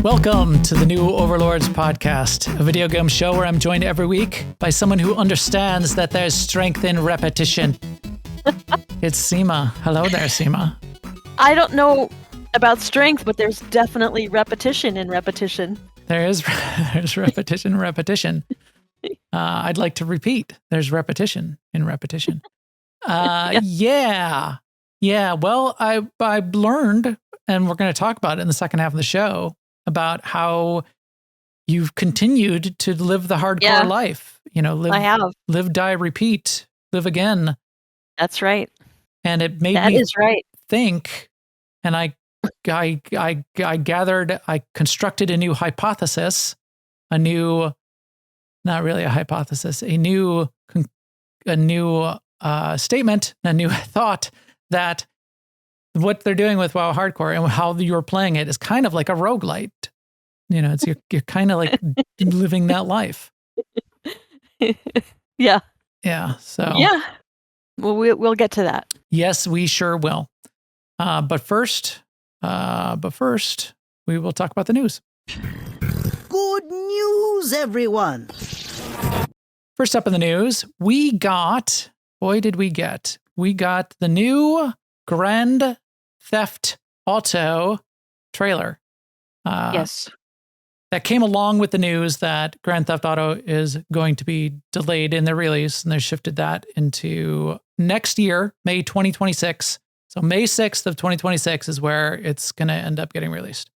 Welcome to the new Overlords Podcast, a video game show where I'm joined every week by someone who understands that there's strength in repetition. It's Sema. Hello there, Sema. I don't know about strength, but there's definitely repetition in repetition. There's repetition in repetition. I'd like to repeat. There's repetition in repetition. Yeah. Well, I learned, and we're going to talk about it in the second half of the show, about how you've continued to live the hardcore life. I have. Live, die, repeat, live again. That's right. And it made me think, and I gathered, I constructed a new hypothesis, not really a hypothesis, a new statement, a new thought that what they're doing with WoW Hardcore and how you're playing it is kind of like a rogue-lite. It's you're kind of like living that life. Yeah. Yeah. So. Yeah. Well, we'll get to that. Yes, we sure will. But first, we will talk about the news. Good news, everyone. First up in the news, we got the new Grand Theft Auto trailer. Yes. That came along with the news that Grand Theft Auto is going to be delayed in their release, and they shifted that into next year, May 2026. So May 6th of 2026 is where it's going to end up getting released.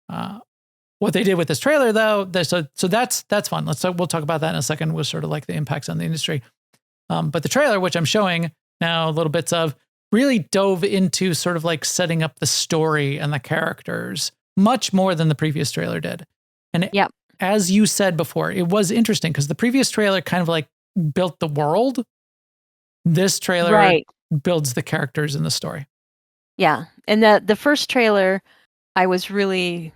What they did with this trailer, though, so that's fun. We'll talk about that in a second, with sort of like the impacts on the industry. But the trailer, which I'm showing now little bits of, really dove into sort of like setting up the story and the characters much more than the previous trailer did. And as you said before, it was interesting because the previous trailer kind of like built the world. This trailer builds the characters in the story. Yeah. And the first trailer I was really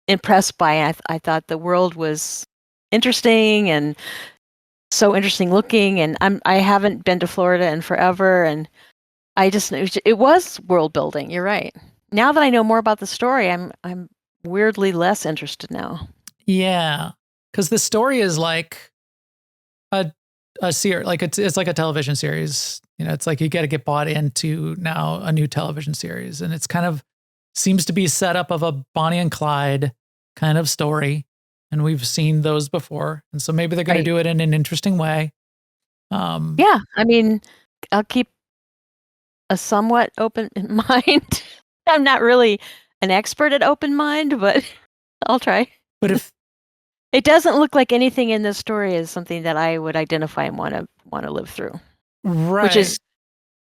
impressed by. I thought the world was interesting and so interesting looking. And I haven't been to Florida in forever. And it was world building. You're right. Now that I know more about the story, I'm weirdly less interested now. Yeah, because the story is like a series, like it's like a television series. It's like you got to get bought into now a new television series, and it's kind of seems to be set up of a Bonnie and Clyde kind of story, and we've seen those before, and so maybe they're going to do it in an interesting way. Yeah, I mean, I'll keep a somewhat open mind. I'm not really an expert at open mind, but I'll try. But if it doesn't look like anything in this story is something that I would identify and want to live through, right, which is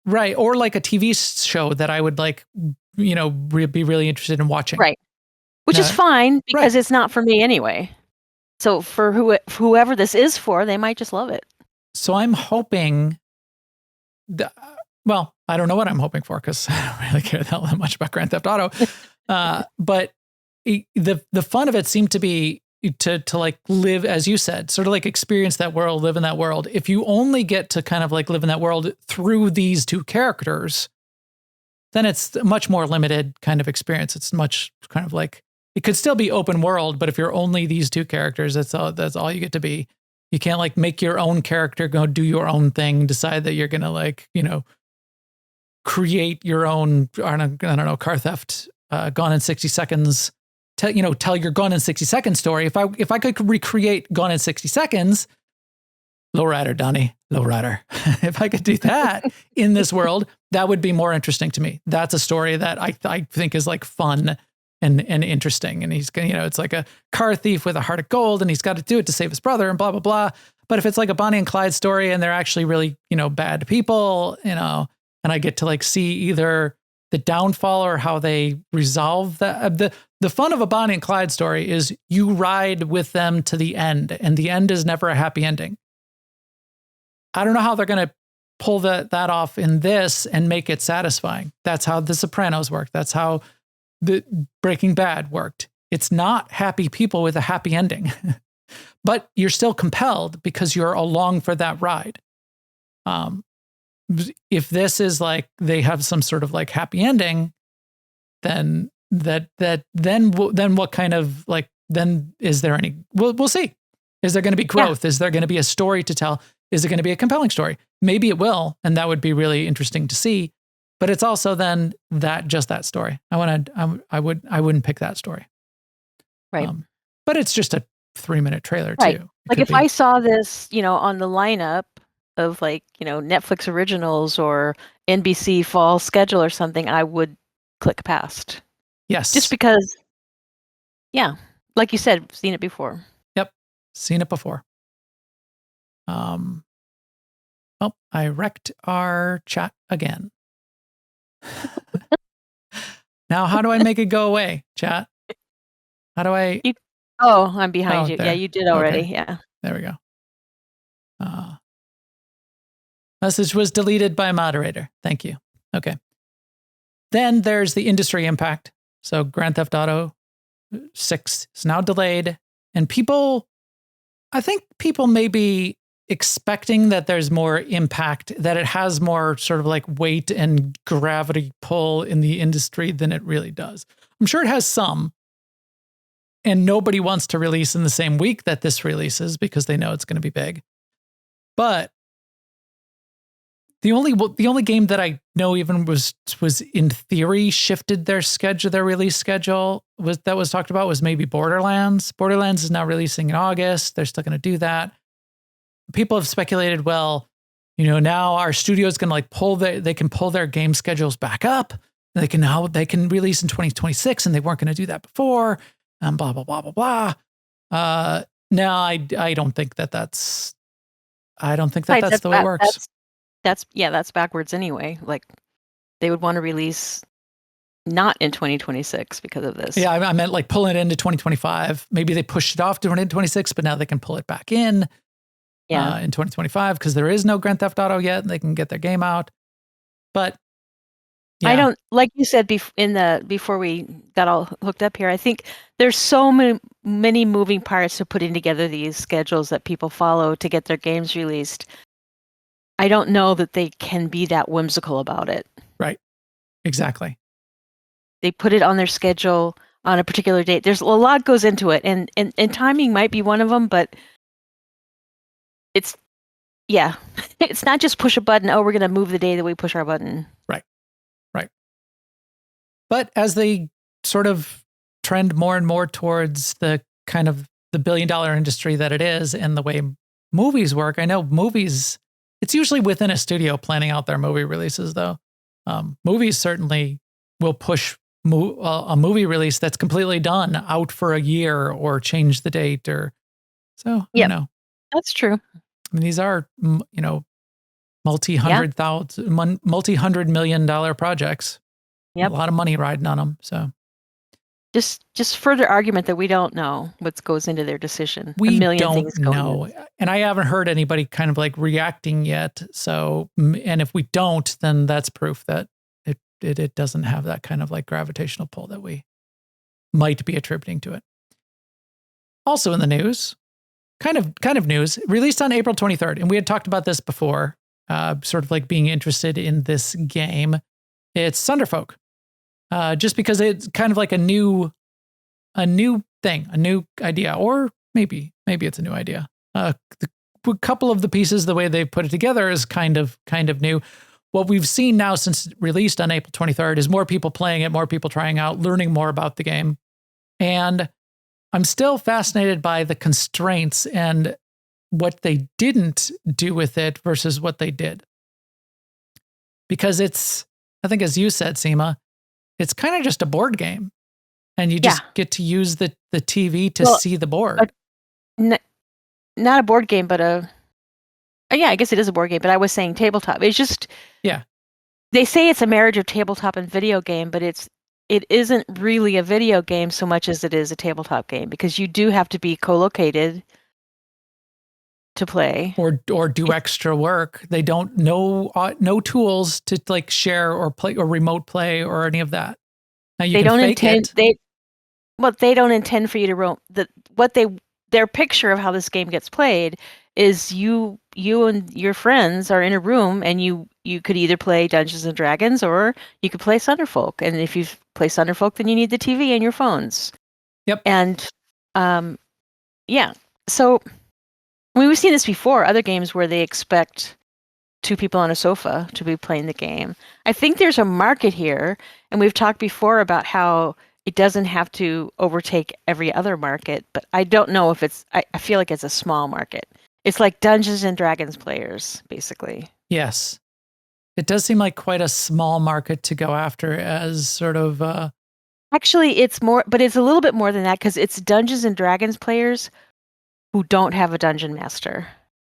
right, or like a TV show that I would like, be really interested in watching, right, which is fine because it's not for me anyway. So for whoever this is for, they might just love it. So I'm hoping that. Well, I don't know what I'm hoping for because I don't really care that much about Grand Theft Auto. But the fun of it seemed to be to like live, as you said, sort of like experience that world, live in that world. If you only get to kind of like live in that world through these two characters, then it's a much more limited kind of experience. It's much kind of like, it could still be open world, but if you're only these two characters, that's all you get to be. You can't like make your own character, go do your own thing, decide that you're going to like, create your own, I don't know, car theft, Gone in 60 Seconds, tell your Gone in 60 Seconds story. If I could recreate Gone in 60 Seconds, lowrider, Donnie, lowrider. If I could do that in this world, that would be more interesting to me. That's a story that I think is like fun and interesting. And he's, it's like a car thief with a heart of gold, and he's got to do it to save his brother and blah, blah, blah. But if it's like a Bonnie and Clyde story and they're actually really, bad people, and I get to like see either the downfall or how they resolve that. The fun of a Bonnie and Clyde story is you ride with them to the end, and the end is never a happy ending. I don't know how they're going to pull that off in this and make it satisfying. That's how The Sopranos worked. That's how the Breaking Bad worked. It's not happy people with a happy ending, but you're still compelled because you're along for that ride. If this is like they have some sort of like happy ending, then then what kind of like, then is there any, we'll see. Is there going to be growth? Is there going to be a story to tell? Is it going to be a compelling story? Maybe it will. And that would be really interesting to see. But it's also then just that story. I wouldn't pick that story. Right. But it's just a 3-minute trailer Right. too. Like if I saw this, on the lineup of like, Netflix originals or NBC fall schedule or something, I would click past. Yes. Just because, like you said, seen it before. Yep. Seen it before. I wrecked our chat again. Now, how do I make it go away, chat? How do I? I'm behind you. There. Yeah, you did already. Okay. Yeah. There we go. Message was deleted by moderator. Thank you. Okay. Then there's the industry impact. So Grand Theft Auto 6 is now delayed. And I think people may be expecting that there's more impact, that it has more sort of like weight and gravity pull in the industry than it really does. I'm sure it has some. And nobody wants to release in the same week that this releases because they know it's going to be big. But the only game that I know even was in theory shifted their release schedule was talked about was maybe Borderlands. Borderlands is now releasing in August. They're still going to do that. People have speculated, well, now our studio is going to like they can pull their game schedules back up. They can release in 2026, and they weren't going to do that before. Blah blah blah blah blah. No, I don't think that's the way it works. That's backwards anyway. Like they would want to release not in 2026 because of this. Yeah, I meant like pulling it into 2025. Maybe they pushed it off to 2026, but now they can pull it back in. In 2025 because there is no Grand Theft Auto yet, and they can get their game out. But yeah. I don't, like you said before we got all hooked up here, I think there's so many moving parts to putting together these schedules that people follow to get their games released. I don't know that they can be that whimsical about it. Right. Exactly. They put it on their schedule on a particular date. There's a lot goes into it, and timing might be one of them, but it's not just push a button. Oh, we're going to move the day that we push our button. Right. But as they sort of trend more and more towards the kind of the billion-dollar industry that it is and the way movies work, I know movies, it's usually within a studio planning out their movie releases, though. Movies certainly will push a movie release that's completely done out for a year or change the date or so. That's true. I mean, these are multi-hundred million dollar projects. Yep. A lot of money riding on them. So just further argument that we don't know what goes into their decision. We don't know. And I haven't heard anybody kind of like reacting yet. So, and if we don't, then that's proof that it doesn't have that kind of like gravitational pull that we might be attributing to it. Also in the news, kind of news, released on April 23rd. And we had talked about this before, sort of like being interested in this game. It's Thunderfolk. Just because it's kind of like a new thing, a new idea, or maybe it's a new idea. A couple of the pieces, the way they put it together is kind of new. What we've seen now since it released on April 23rd is more people playing it, more people trying out, learning more about the game. And I'm still fascinated by the constraints and what they didn't do with it versus what they did. Because I think as you said, Sema, it's kind of just a board game. And you just get to use the TV to see the board. Not a board game, but I guess it is a board game, but I was saying tabletop. It's just, they say it's a marriage of tabletop and video game, but it isn't really a video game so much as it is a tabletop game, because you do have to be co-located to play or do extra work. They don't no tools to like share or play or remote play or any of that. Now you can fake it. They don't intend for you to their picture of how this game gets played is you and your friends are in a room, and you could either play Dungeons and Dragons or you could play Thunderfolk. And if you play Thunderfolk, then you need the TV and your phones. Yep. And yeah. So we've seen this before, other games where they expect two people on a sofa to be playing the game. I think there's a market here, and we've talked before about how it doesn't have to overtake every other market, but I don't know if I feel like it's a small market. It's like Dungeons and Dragons players, basically. Yes. It does seem like quite a small market to go after as sort of... Actually, it's more, but it's a little bit more than that, because it's Dungeons and Dragons players who don't have a dungeon master,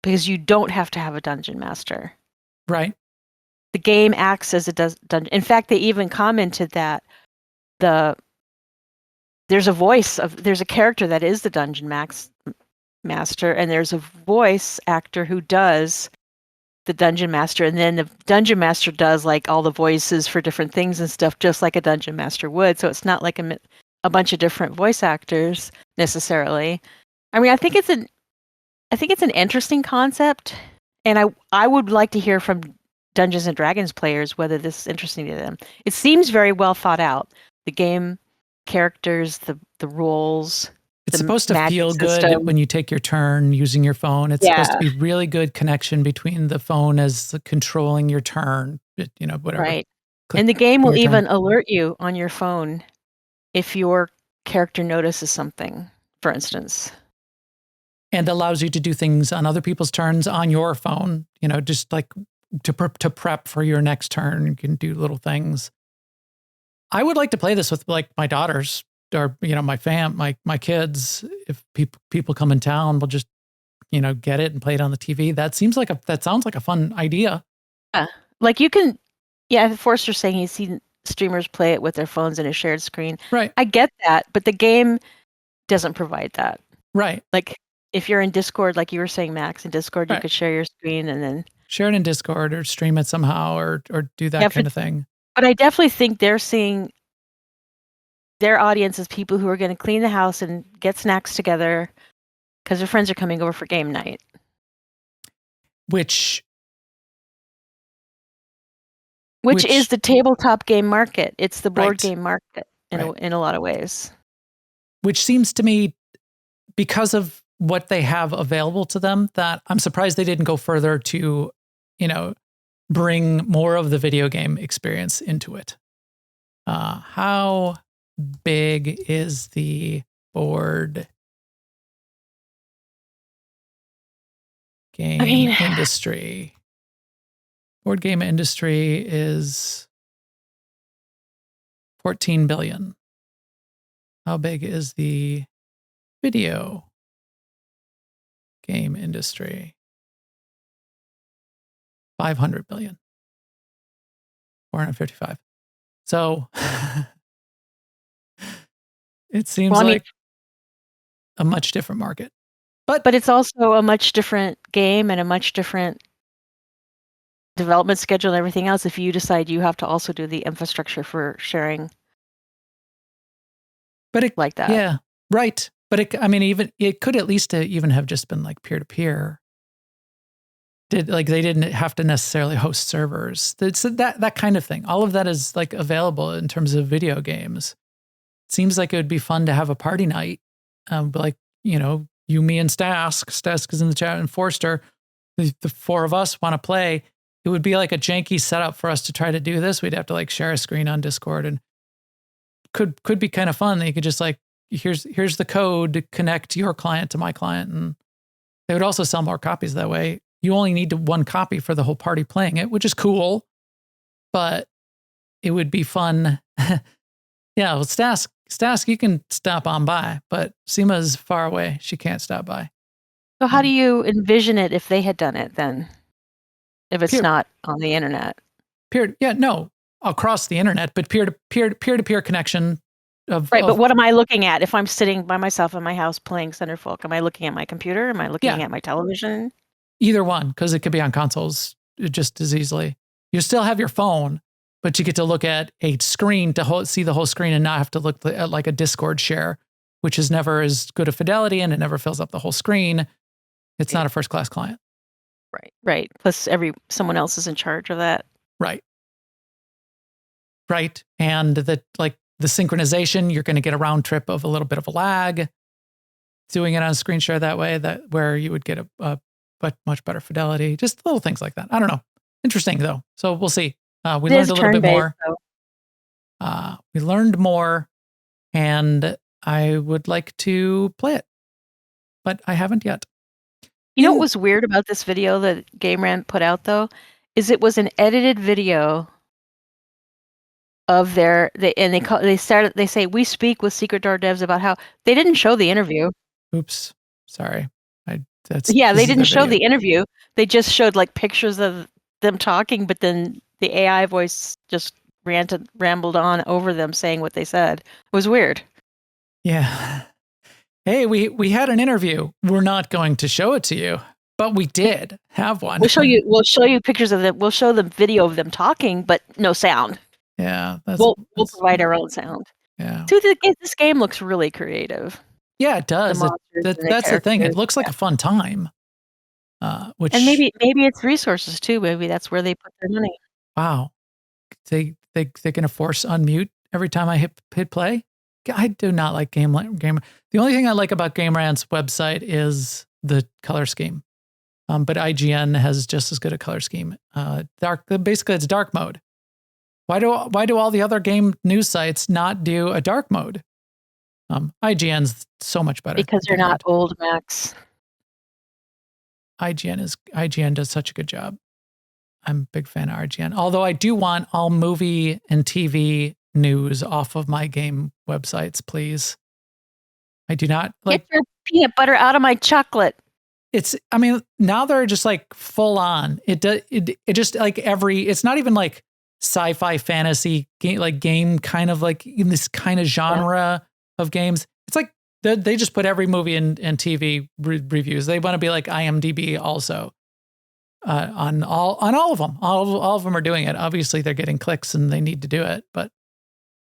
because you don't have to have a dungeon master. Right. The game acts as a dungeon. In fact, they even commented that there's a character that is the dungeon master, and there's a voice actor who does the dungeon master, and then the dungeon master does like all the voices for different things and stuff, just like a dungeon master would. So it's not like a bunch of different voice actors necessarily. I mean, I think it's an interesting concept, and I would like to hear from Dungeons and Dragons players whether this is interesting to them. It seems very well thought out. The game characters, the roles. It's supposed to feel good when you take your turn using your phone. It's supposed to be really good connection between the phone as controlling your turn, whatever. Right. And the game will even alert you on your phone if your character notices something, for instance. And allows you to do things on other people's turns on your phone, just like to prep for your next turn. You can do little things. I would like to play this with like my daughters or, my kids. If people come in town, we'll just, get it and play it on the TV. That sounds like a fun idea. Yeah. Like you can, Forster's saying he's seen streamers play it with their phones in a shared screen. Right. I get that, but the game doesn't provide that. Right. Like if you're in Discord, like you were saying, Max, in Discord, you could share your screen and then share it in Discord or stream it somehow or do that kind of thing. But I definitely think they're seeing their audience as people who are going to clean the house and get snacks together because their friends are coming over for game night. Which is the tabletop game market. It's the board game market in a lot of ways. Which seems to me, because of what they have available to them, that I'm surprised they didn't go further to, bring more of the video game experience into it. How big is the board game industry? Board game industry is $14 billion. How big is the video game industry? $500 billion. 455. So it seems like a much different market. But it's also a much different game and a much different development schedule and everything else if you decide you have to also do the infrastructure for sharing. But it, like that. Yeah, right. But it could at least even have just been like peer-to-peer. They didn't have to necessarily host servers. That kind of thing. All of that is like available in terms of video games. It seems like it would be fun to have a party night. You, me, and Stask. Stask is in the chat, and Forster. The four of us want to play. It would be like a janky setup for us to try to do this. We'd have to like share a screen on Discord, and could be kind of fun. You could just like, here's the code to connect your client to my client, and they would also sell more copies that way. You only need one copy for the whole party playing it, which is cool, but it would be fun. Yeah, well, Stask, you can stop on by, but Sema's far away. She can't stop by. So how do you envision it if they had done it then? If it's not on the internet? Across the internet, but peer-to-peer connection. But what am I looking at if I'm sitting by myself in my house playing Thunderfolk? Am I looking at my computer? Am I looking at my television? Either one, because it could be on consoles just as easily. You still have your phone, but you get to look at a screen to see the whole screen and not have to look at like a Discord share, which is never as good a fidelity and it never fills up the whole screen. It's not a first-class client. Right. Plus, someone else is in charge of that. Right. And the synchronization, you're going to get a round trip of a little bit of a lag. Doing it on a screen share that way, where you would get a much better fidelity. Just little things like that. I don't know. Interesting though. So we'll see. We learned a little bit more. We learned more, and I would like to play it, but I haven't yet. You know what was weird about this video that Game Rant put out though, is it was an edited video of they say we speak with Secret Door devs about how they didn't show the interview. Oops, sorry. They didn't show the interview. They just showed like pictures of them talking, but then the AI voice just rambled on over them saying what they said. It was weird. Yeah. Hey, we had an interview. We're not going to show it to you, but we did have one. We'll show you pictures of them. We'll show the video of them talking, but no sound. Yeah, we'll provide our own sound. Yeah. So this game looks really creative. Yeah, it does. That's the thing. It looks like a fun time. And maybe it's resources too. Maybe that's where they put their money. Wow, they're gonna force unmute every time I hit play. I do not like game. The only thing I like about Game Rant's website is the color scheme. But IGN has just as good a color scheme. Basically, it's dark mode. Why do all the other game news sites not do a dark mode? IGN's so much better because they're not old, Max. IGN does such a good job. I'm a big fan of IGN. Although I do want all movie and TV news off of my game websites, please. I do not get your peanut butter out of my chocolate. Now they're just like full on. It just like it's not even like sci-fi fantasy game kind of like in this kind of genre of games. It's like they just put every movie and TV reviews. They want to be like IMDb also on all of them. All of them are doing it. Obviously, they're getting clicks and they need to do it. But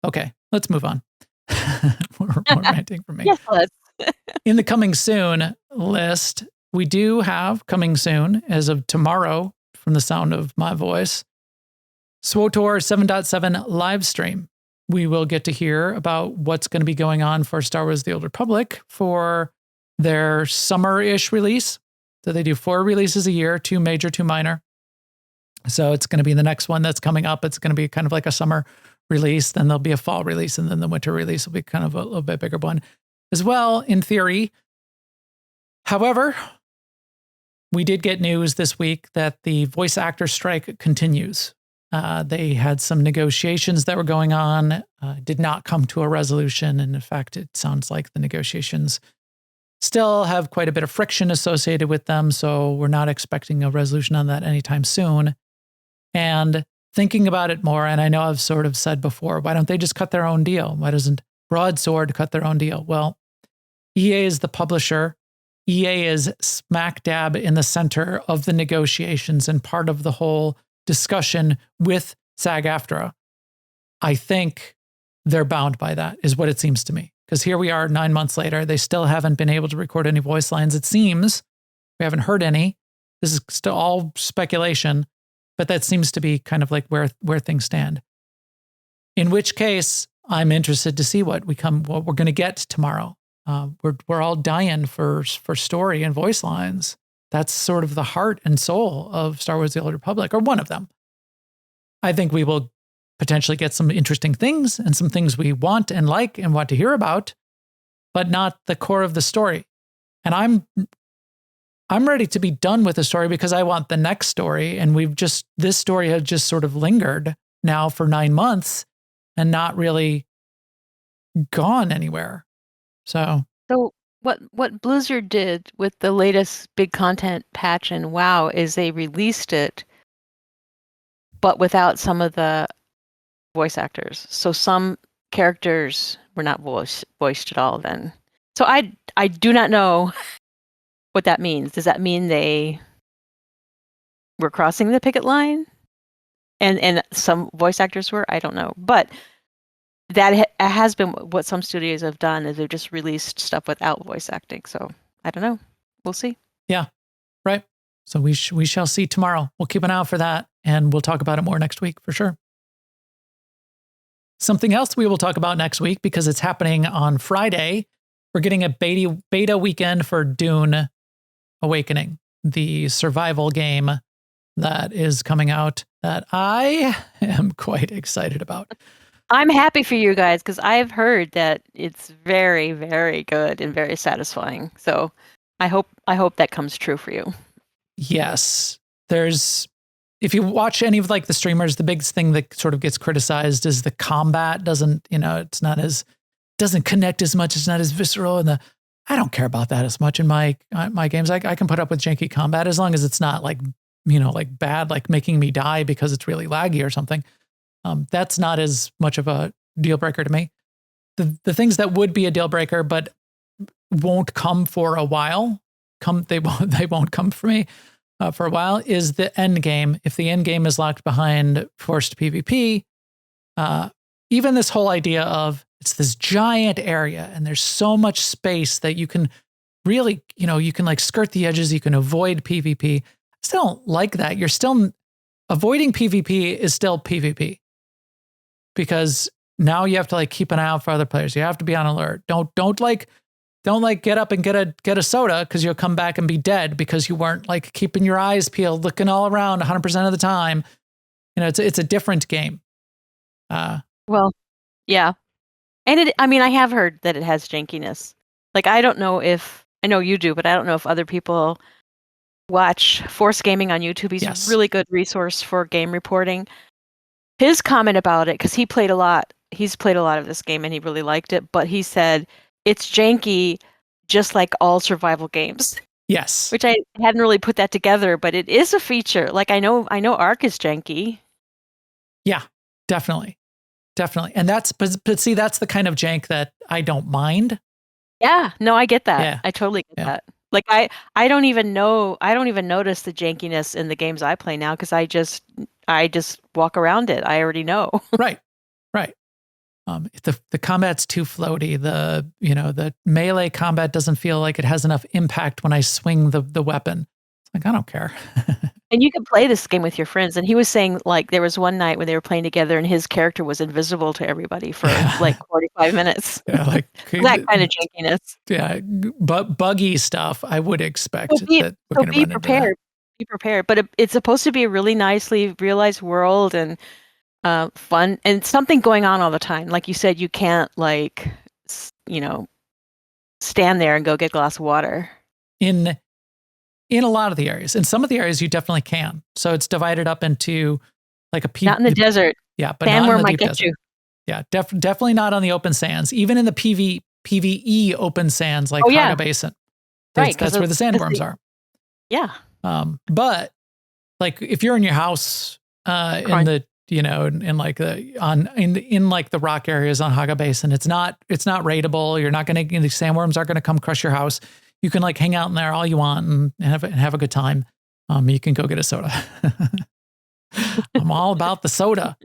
okay, let's move on. More ranting from me. Yes, let's. In the coming soon list, we do have coming soon as of tomorrow, from the sound of my voice, SWTOR 7.7 live stream. We will get to hear about what's going to be going on for Star Wars The Old Republic for their summer-ish release. So they do 4 releases a year, 2 major, 2 minor. So it's going to be the next one that's coming up. It's going to be kind of like a summer release. Then there'll be a fall release. And then the winter release will be kind of a little bit bigger one as well, in theory. However, we did get news this week that the voice actor strike continues. They had some negotiations that were going on, did not come to a resolution. And in fact, it sounds like the negotiations still have quite a bit of friction associated with them. So we're not expecting a resolution on that anytime soon. And thinking about it more, and I know I've sort of said before, why don't they just cut their own deal? Why doesn't Broadsword cut their own deal? Well, EA is the publisher. EA is smack dab in the center of the negotiations and part of the whole discussion with SAG-AFTRA. I think they're bound by that, is what it seems to me. Because here we are 9 months later, they still haven't been able to record any voice lines. It seems we haven't heard any. This is still all speculation, but that seems to be kind of like where things stand. In which case, I'm interested to see what we're going to get tomorrow. We're all dying for story and voice lines. That's sort of the heart and soul of Star Wars: The Old Republic, or one of them. I think we will potentially get some interesting things and some things we want and like and want to hear about, but not the core of the story. And I'm ready to be done with the story because I want the next story. And this story has just sort of lingered now for 9 months and not really gone anywhere. So what Blizzard did with the latest big content patch in WoW is they released it, but without some of the voice actors. So some characters were not voiced at all then. So I do not know what that means. Does that mean they were crossing the picket line? And some voice actors were? I don't know. But that has been what some studios have done, is they've just released stuff without voice acting. So I don't know. We'll see. Yeah. Right. So we shall see tomorrow. We'll keep an eye out for that, and we'll talk about it more next week for sure. Something else we will talk about next week, because it's happening on Friday. We're getting a beta weekend for Dune Awakening, the survival game that is coming out that I am quite excited about. I'm happy for you guys because I've heard that it's very, very good and very satisfying. So I hope that comes true for you. Yes. If you watch any of like the streamers, the biggest thing that sort of gets criticized is the combat doesn't connect as much. It's not as visceral. And I don't care about that as much in my games. I can put up with janky combat as long as it's not like, like bad, like making me die because it's really laggy or something. That's not as much of a deal breaker to me. The things that would be a deal breaker, but won't come for a while, they won't come for me for a while, is the end game. If the end game is locked behind forced PvP, even this whole idea of it's this giant area and there's so much space that you can really, you can like skirt the edges, you can avoid PvP. I still don't like that. You're still avoiding PvP is still PvP, because now you have to like keep an eye out for other players. You have to be on alert. Don't get up and get a soda because you'll come back and be dead because you weren't like keeping your eyes peeled, looking all around 100% of the time. It's a different game. Well, yeah. And I have heard that it has jankiness. Like, I know you do, but I don't know if other people watch Force Gaming on YouTube. He's a really good resource for game reporting. His comment about it, because he's played a lot of this game and he really liked it, but he said it's janky just like all survival games. Yes. Which I hadn't really put that together, but it is a feature. Like I know Ark is janky. Yeah, definitely. And but see, that's the kind of jank that I don't mind. Yeah, no, I get that. Yeah. I totally get that. Like I don't even notice the jankiness in the games I play now because I just walk around it. I already know. Right. The combat's too floaty. The melee combat doesn't feel like it has enough impact when I swing the weapon. It's like, I don't care. And you can play this game with your friends. And he was saying like there was one night when they were playing together and his character was invisible to everybody for like 45 minutes. Yeah, like that kind of jankiness. Yeah, but buggy stuff I would expect. Be prepared. Be prepared. But it's supposed to be a really nicely realized world and fun and something going on all the time. Like you said, you can't stand there and go get a glass of water. In a lot of the areas. In some of the areas you definitely can. So it's divided up into like not in the desert. Yeah, but sand not where in the might deep get desert. you. Yeah, definitely not on the open sands. Even in the PvE open sands like Haga Basin. That's where the sandworms are. Yeah. But like if you're in your house in the in like the rock areas on Haga Basin, it's not raidable. You're not going to, the sandworms aren't going to come crush your house. You can like hang out in there all you want and have a good time. You can go get a soda. I'm all about the soda.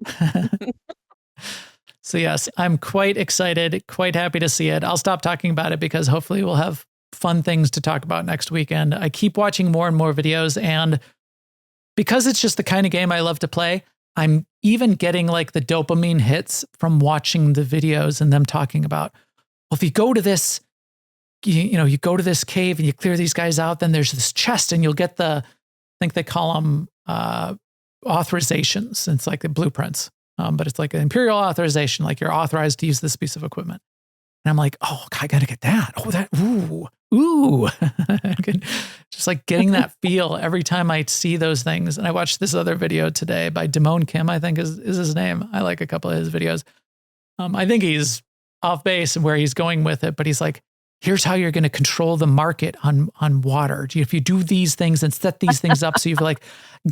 So yes, I'm quite excited, quite happy to see it. I'll stop talking about it because hopefully we'll have fun things to talk about next weekend. I keep watching more and more videos, and because it's just the kind of game I love to play, I'm even getting like the dopamine hits from watching the videos and them talking about, well, if you go to this, you go to this cave and you clear these guys out, then there's this chest and you'll get I think they call them authorizations. It's like the blueprints, but it's like an imperial authorization, like you're authorized to use this piece of equipment. And I'm like, oh, I got to get that. Oh, that, ooh. Just like getting that feel every time I see those things. And I watched this other video today by Damone Kim, I think is his name. I like a couple of his videos. I think he's off base and where he's going with it, but he's like, here's how you're going to control the market on water. If you do these things and set these things up, so you've like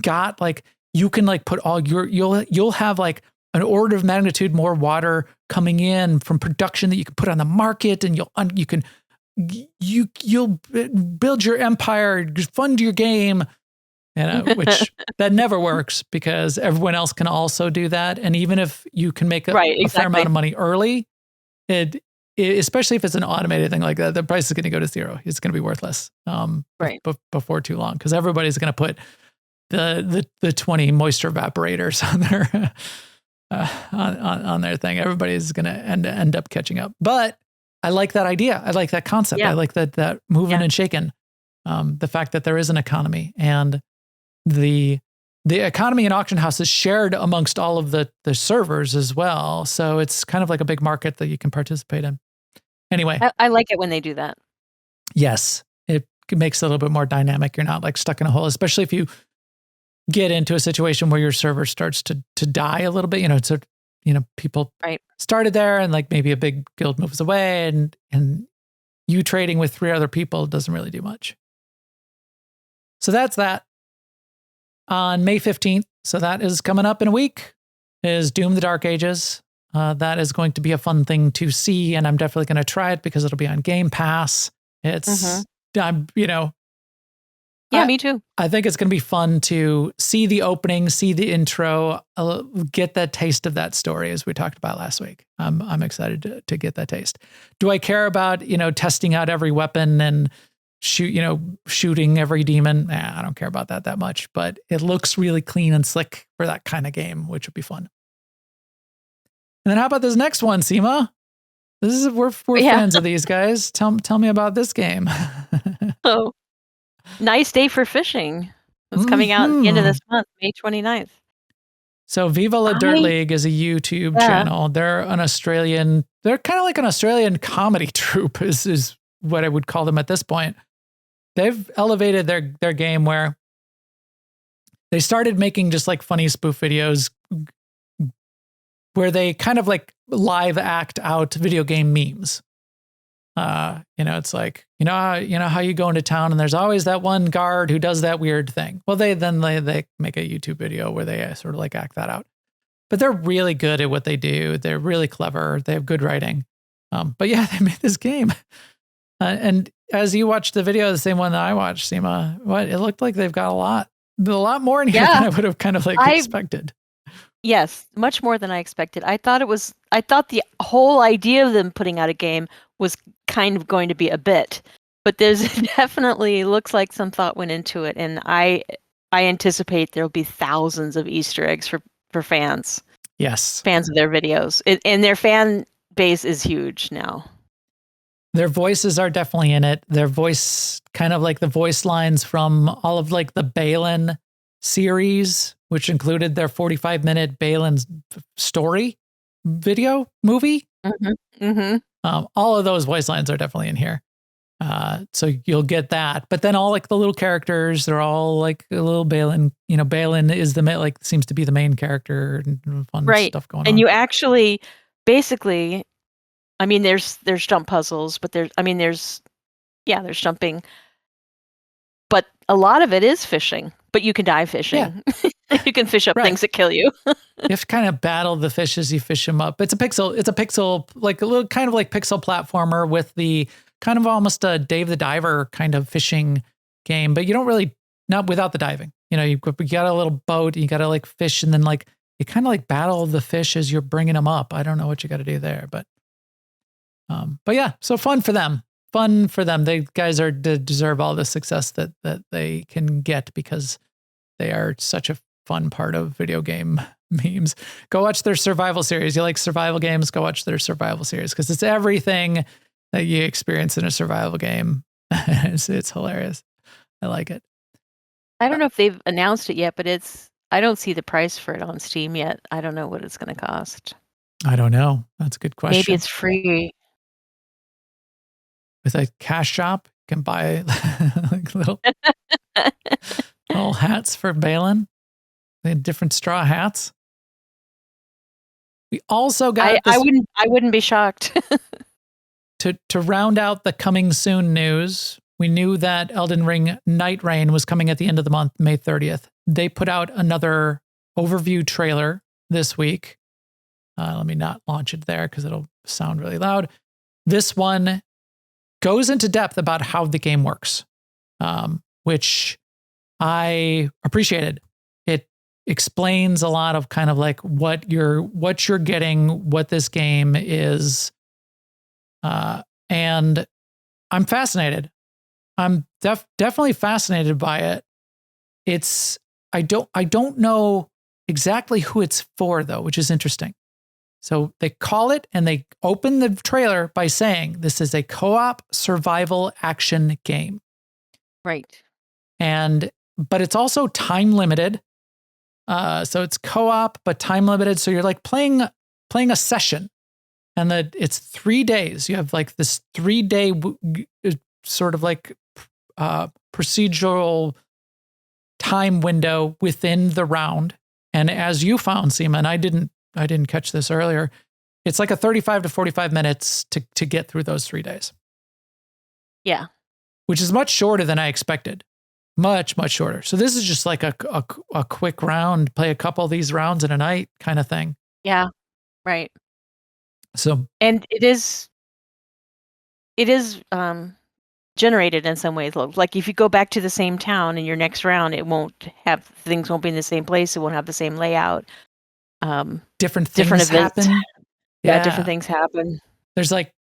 got like, you can like put all you'll have like an order of magnitude more water coming in from production that you can put on the market, and you'll build your empire, fund your game, which that never works because everyone else can also do that. And even if you can make a fair amount of money early, especially if it's an automated thing like that, the price is going to go to zero. It's going to be worthless Right. before too long, because everybody's going to put the 20 moisture evaporators on their on their thing. Everybody's going to end up catching up. But I like that idea. I like that concept. Yeah. I like that moving and shaking. The fact that there is an economy, and the economy in auction house is shared amongst all of the servers as well. So it's kind of like a big market that you can participate in. Anyway. I like it when they do that. Yes. It makes it a little bit more dynamic. You're not like stuck in a hole, especially if you get into a situation where your server starts to die a little bit, so, people started there and like maybe a big guild moves away, and you trading with 3 other people doesn't really do much. So that's that. On May 15th, so that is coming up in a week, is Doom the Dark Ages. That is going to be a fun thing to see, and I'm definitely going to try it because it'll be on Game Pass. It's, Yeah, me too. I think it's going to be fun to see the opening, see the intro, get that taste of that story as we talked about last week. I'm excited to get that taste. Do I care about, testing out every weapon and shooting every demon? I don't care about that much, but it looks really clean and slick for that kind of game, which would be fun. And then how about this next one, Sema? We're fans of these guys. Tell me about this game. Oh, Nice Day for Fishing. It's coming out at the end of this month, May 29th. So Viva La Dirt League is a YouTube channel. They're kind of like an Australian comedy troupe is what I would call them at this point. They've elevated their game where they started making just like funny spoof videos where they kind of like live act out video game memes. It's like, how you go into town and there's always that one guard who does that weird thing. Well, they make a YouTube video where they sort of like act that out. But they're really good at what they do. They're really clever. They have good writing. But yeah, they made this game. And as you watched the video, the same one that I watched, Sema, it looked like they've got a lot more in here than I would have kind of expected. Yes, much more than I expected. I thought the whole idea of them putting out a game was kind of going to be a bit, but there's definitely looks like some thought went into it, and I anticipate there'll be thousands of Easter eggs for fans. Yes, fans of their videos, and their fan base is huge now. Their voices are definitely in it. Their voice, kind of like the voice lines from all of like the Balin series, which included their 45-minute Balin story movie. Mm-hmm. Mm-hmm. All of those voice lines are definitely in here. So you'll get that. But then all like the little characters, they're all like a little Balin. Balin is seems to be the main character and fun stuff going on. And you actually basically, there's jump puzzles, but there's jumping. But a lot of it is fishing. But you can dive fishing. Yeah. You can fish up things that kill you. You have to kind of battle the fish as you fish them up. It's a pixel, like a little kind of like pixel platformer with the kind of almost a Dave the Diver kind of fishing game, but you don't really, not without the diving. You got a little boat, you got to like fish, and then like you kind of like battle the fish as you're bringing them up. I don't know what you got to do there, but yeah, so fun for them. They guys deserve all the success that they can get because they are such a fun part of video game memes. Go watch their survival series. You like survival games? Go watch their survival series because it's everything that you experience in a survival game. It's hilarious. I like it. I don't know if they've announced it yet, but I don't see the price for it on Steam yet. I don't know what it's going to cost. I don't know. That's a good question. Maybe it's free. With a cash shop, you can buy like little hats for Balin. They had different straw hats. We also got I wouldn't be shocked. To round out the coming soon news, we knew that Elden Ring Night Rain was coming at the end of the month, May 30th. They put out another overview trailer this week. Let me not launch it there because it'll sound really loud. This one goes into depth about how the game works, which I appreciated. It explains a lot of kind of like what you're getting, what this game is And I'm fascinated. I'm definitely fascinated by it. I don't know exactly who it's for though, which is interesting. So they call it and they open the trailer by saying this is a co-op survival action game. Right. But it's also time limited. So it's co-op, but time limited. So you're like playing a session, and it's 3 days. You have like this 3-day sort of like procedural time window within the round. And as you found, Sema, and I didn't catch this earlier, it's like a 35 to 45 minutes to get through those 3 days. Yeah. Which is much shorter than I expected. Much, much shorter. So this is just like a quick round, play a couple of these rounds in a night kind of thing. Yeah. Right. So, and it is generated in some ways. Like if you go back to the same town in your next round, things won't be in the same place. It won't have the same layout. Different events happen. Yeah, different things happen. There's like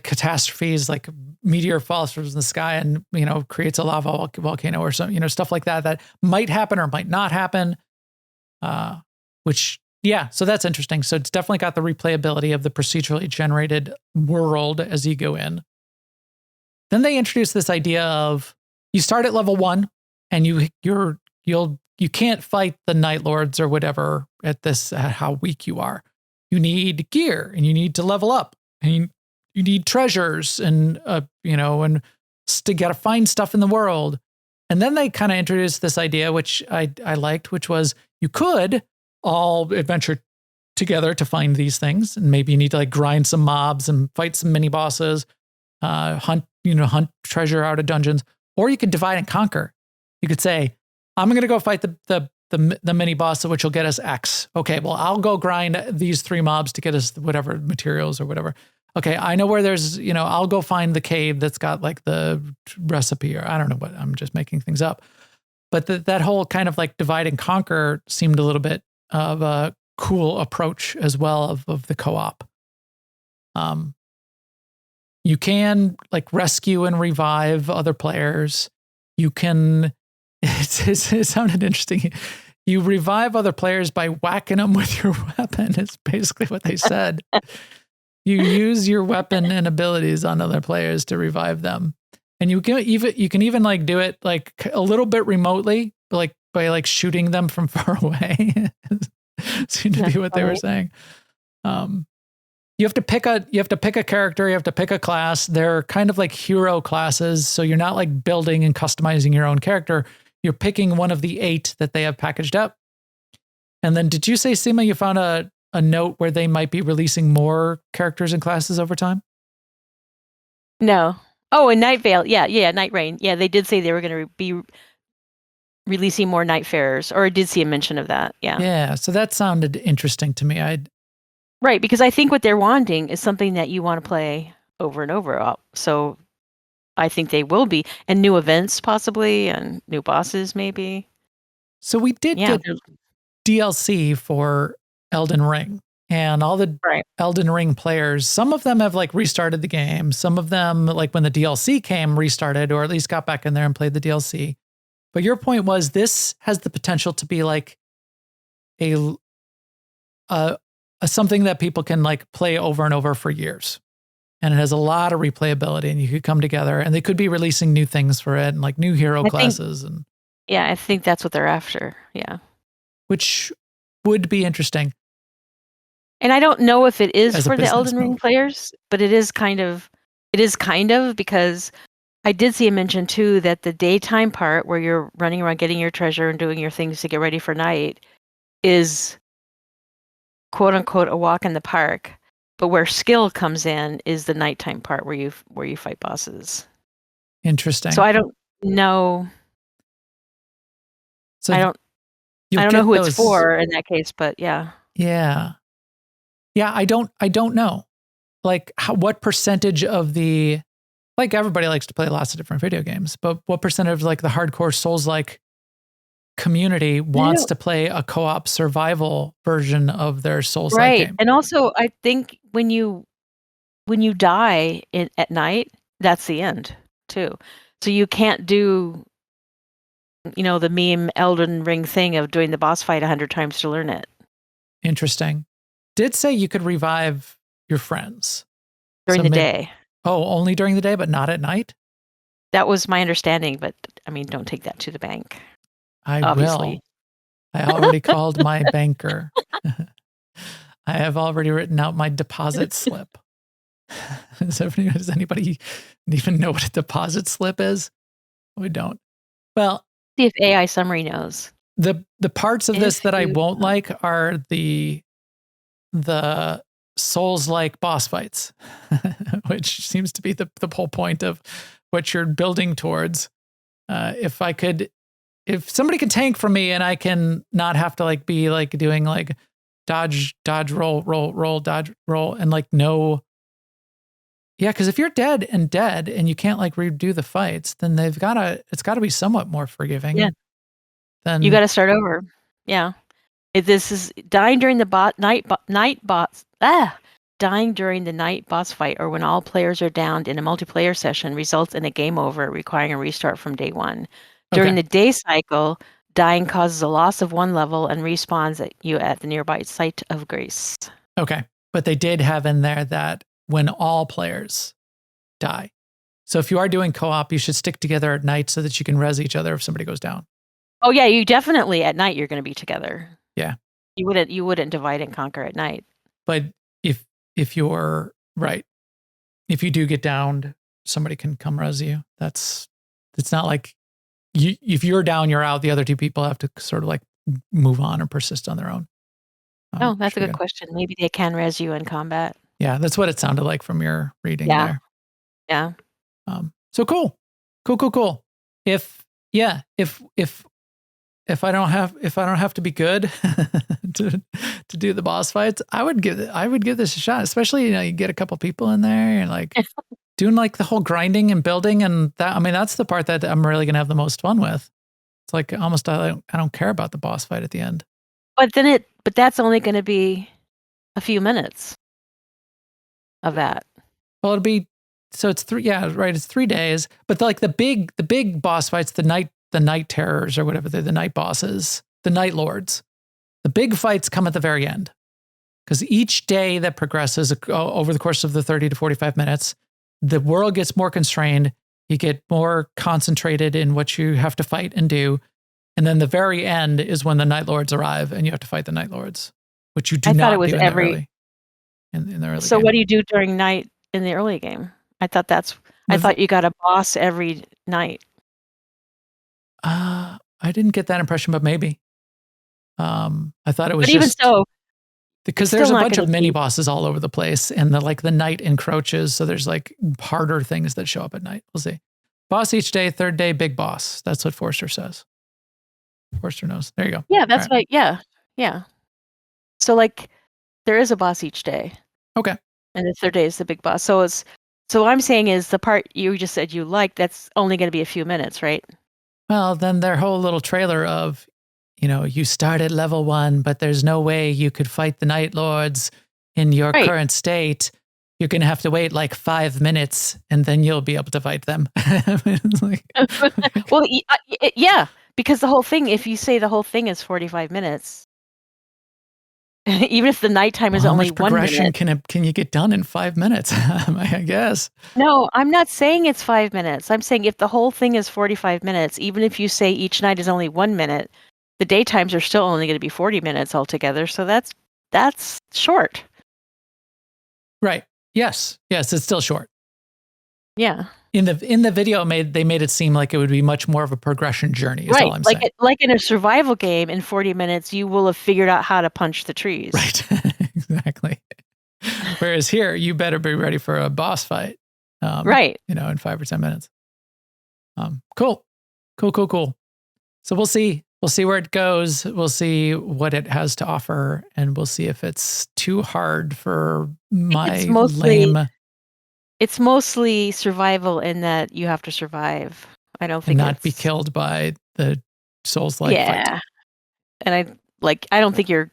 catastrophes, like meteor falls from the sky and, creates a lava volcano or something, stuff like that might happen or might not happen. So that's interesting. So it's definitely got the replayability of the procedurally generated world as you go in. Then they introduce this idea of you start at level 1 and you can't fight the Night Lords or whatever at how weak you are. You need gear and you need to level up, and you need treasures and and to get to find stuff in the world. And then they kind of introduced this idea, which I liked, which was you could all adventure together to find these things, and maybe you need to like grind some mobs and fight some mini bosses, hunt treasure out of dungeons, or you could divide and conquer. You could say, I'm going to go fight the mini boss, which will get us X. Okay, well, I'll go grind these 3 mobs to get us whatever materials or whatever. Okay, I know where there's, I'll go find the cave that's got like the recipe, or I don't know what, I'm just making things up. But that whole kind of like divide and conquer seemed a little bit of a cool approach as well of the co-op. You can like rescue and revive other players. You can, it sounded interesting. You revive other players by whacking them with your weapon, is basically what they said. You use your weapon and abilities on other players to revive them. And you can even like do it like a little bit remotely, like by like shooting them from far away. Seemed to be what they were saying. You have to pick a character, you have to pick a class. They're kind of like hero classes, so you're not like building and customizing your own character. You're picking one of the 8 that they have packaged up. And then did you say, Sema, you found a note where they might be releasing more characters and classes over time? No. Oh, and Night Vale. Yeah, Night Rain. Yeah, they did say they were going to be releasing more Nightfarers, or I did see a mention of that. Yeah. Yeah, so that sounded interesting to me. Right, because I think what they're wanting is something that you want to play over and over. So I think they will be, and new events possibly, and new bosses maybe. So we did get DLC for Elden Ring, and all the Elden Ring players, some of them have like restarted the game. Some of them, like when the DLC came, restarted or at least got back in there and played the DLC. But your point was this has the potential to be like a something that people can like play over and over for years. And it has a lot of replayability, and you could come together, and they could be releasing new things for it and like new hero classes. I think that's what they're after. Yeah. Which would be interesting. And I don't know if it is for the Elden Ring players, but it is kind of because I did see a mention too that the daytime part where you're running around getting your treasure and doing your things to get ready for night is quote unquote a walk in the park. But where skill comes in is the nighttime part where you fight bosses. Interesting. So I don't know. So I don't know who it's for in that case, but yeah. Yeah. Yeah, I don't know. Like what percentage of the, like everybody likes to play lots of different video games, but what percentage of like the hardcore Souls-like community wants to play a co-op survival version of their Souls-like game? And also I think when you when you die at night, that's the end too. So you can't do, the meme Elden Ring thing of doing the boss fight 100 times to learn it. Interesting. Did say you could revive your friends During the day. Oh, only during the day, but not at night? That was my understanding, but I mean, don't take that to the bank. I Obviously. will. I already called my banker. I have already written out my deposit slip. Does anybody even know what a deposit slip is? We don't. Well, see if AI summary knows. The parts of this that I won't like are the Souls-like boss fights, which seems to be the whole point of what you're building towards. If somebody can tank for me and I can not have to like be like doing like dodge, roll, dodge, roll, and like no. Yeah, because if you're dead and you can't like redo the fights, then it's gotta be somewhat more forgiving. Yeah. Then You got to start over. Yeah. If this is dying during the dying during the night boss fight or when all players are downed in a multiplayer session results in a game over requiring a restart from day one. During the day cycle, dying causes a loss of one level and respawns you at the nearby site of grace. Okay. But they did have in there that when all players die. So if you are doing co-op, you should stick together at night so that you can res each other if somebody goes down. Oh yeah, you definitely at night you're going to be together. Yeah. You wouldn't divide and conquer at night. But if you're right, if you do get downed, somebody can come res you. It's not like if you're down, you're out. The other two people have to sort of like move on or persist on their own. That's a good question. Maybe they can res you in combat. Yeah, that's what it sounded like from your reading there. Yeah. So cool. If I don't have to be good to do the boss fights, I would give this a shot. Especially, you get a couple people in there and like doing like the whole grinding and building, and that's the part that I'm really gonna have the most fun with. It's like almost I don't care about the boss fight at the end. But that's only going to be a few minutes of that. Well, it'll be it's 3. Yeah, right. It's 3 days, but like the big boss fights, the night terrors or whatever, the night bosses, the night lords, the big fights come at the very end, because each day that progresses over the course of the 30 to 45 minutes, the world gets more constrained. You get more concentrated in what you have to fight and do. And then the very end is when the Night Lords arrive and you have to fight the Night Lords, which you do not do in the early So game. what do you do during night in the early game? I thought you got a boss every night. I didn't get that impression, but maybe. I thought it was but even so, because there's a bunch of mini bosses all over the place, and the night encroaches, so there's like harder things that show up at night. We'll see. Boss each day, 3rd day, big boss. That's what Forster says. Forster knows. There you go. Yeah, that's right. Yeah. So like, there is a boss each day. Okay. And the 3rd day is the big boss. So what I'm saying is the part you just said you like, that's only going to be a few minutes, right? Well, then their whole little trailer of, you start at level 1, but there's no way you could fight the Night Lords in your current state. You're going to have to wait like 5 minutes and then you'll be able to fight them. Well, yeah, because the whole thing, if you say the whole thing is 45 minutes, even if the nighttime is only 1 minute. How much progression can you get done in 5 minutes? I guess. No, I'm not saying it's 5 minutes. I'm saying if the whole thing is 45 minutes, even if you say each night is only 1 minute, the daytimes are still only going to be 40 minutes altogether. So that's short. Right. Yes, it's still short. Yeah. In the video, they made it seem like it would be much more of a progression journey. Is all I'm saying. Like in a survival game, in 40 minutes, you will have figured out how to punch the trees. Right. Exactly. Whereas here, you better be ready for a boss fight. Right. In 5 or 10 minutes. Cool. So we'll see. We'll see where it goes. We'll see what it has to offer, and we'll see if it's too hard for my lame. It's mostly survival in that you have to survive. I don't think not be killed by the Souls-like fight. And I don't think you're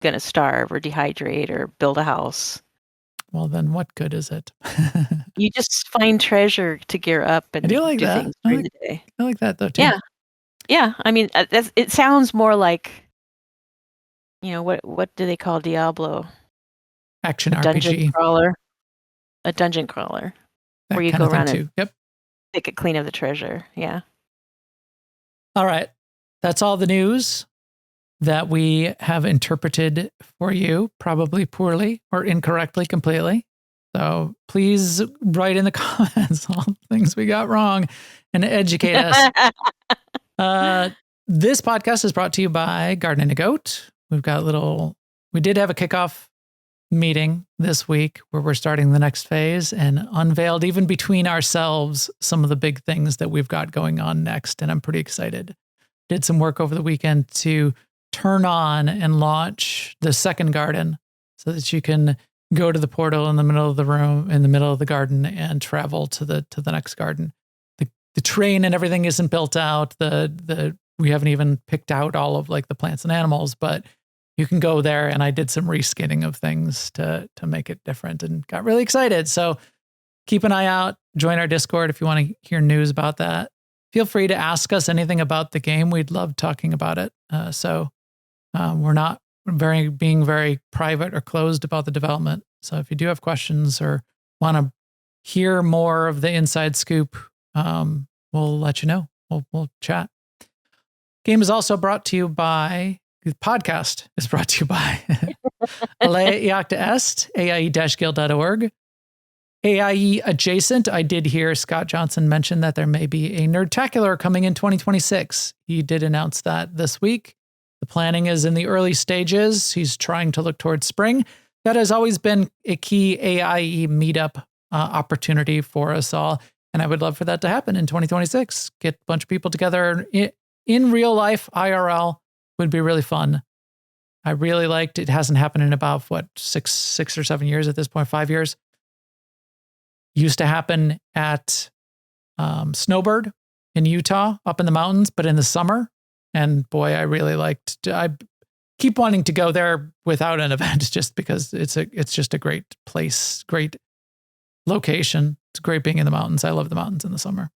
gonna starve or dehydrate or build a house. well, then what good is it? You just find treasure to gear up and I do like that. things during the day. I like that though too. Yeah. Yeah. I mean, it sounds more like, what do they call Diablo? Action Dungeon RPG. crawler. A dungeon crawler. That where you kind go of thing around too. and Yep. pick it clean of the treasure. Yeah. All right. That's all the news that we have interpreted for you, probably poorly or incorrectly completely. So please write in the comments all the things we got wrong and educate us. This podcast is brought to you by Garden and a Goat. We did have a kickoff meeting this week where we're starting the next phase and unveiled even between ourselves some of the big things that we've got going on next. And I'm pretty excited. Did some work over the weekend to turn on and launch the second garden so that you can go to the portal in the middle of the room, in the middle of the garden, and travel to the next garden. The terrain and everything isn't built out. We haven't even picked out all of like the plants and animals, but you can go there. And I did some reskinning of things to make it different and got really excited. So keep an eye out. Join our Discord if you want to hear news about that. Feel free to ask us anything about the game. We'd love talking about it. We're not being very private or closed about the development. So if you do have questions or want to hear more of the inside scoop, we'll let you know. We'll chat. Game is also brought to you by, the podcast is brought to you by Alea Iacta Est, AIE-guild.org. AIE adjacent, I did hear Scott Johnson mention that there may be a Nerdtacular coming in 2026. He did announce that this week. The planning is in the early stages. He's trying to look towards spring. That has always been a key AIE meetup opportunity for us all. And I would love for that to happen in 2026. Get a bunch of people together in real life, IRL, would be really fun. I really liked it. Hasn't happened in about, six or 7 years at this point, 5 years. Used to happen at Snowbird in Utah, up in the mountains, but in the summer. And boy, I really I keep wanting to go there without an event just because it's just a great place, great location. It's great being in the mountains. I love the mountains in the summer.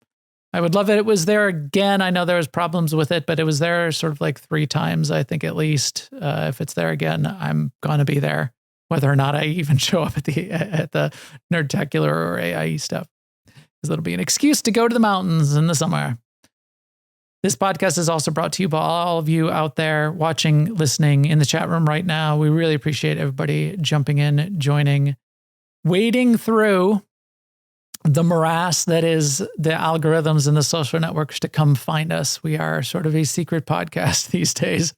I would love it was there again. I know there was problems with it, but it was there sort of like 3 times, I think at least. If it's there again, I'm going to be there, whether or not I even show up at the Nerdtacular or AIE stuff. Because it'll be an excuse to go to the mountains in the summer. This podcast is also brought to you by all of you out there watching, listening in the chat room right now. We really appreciate everybody jumping in, joining, wading through the morass that is the algorithms and the social networks to come find us. We are sort of a secret podcast these days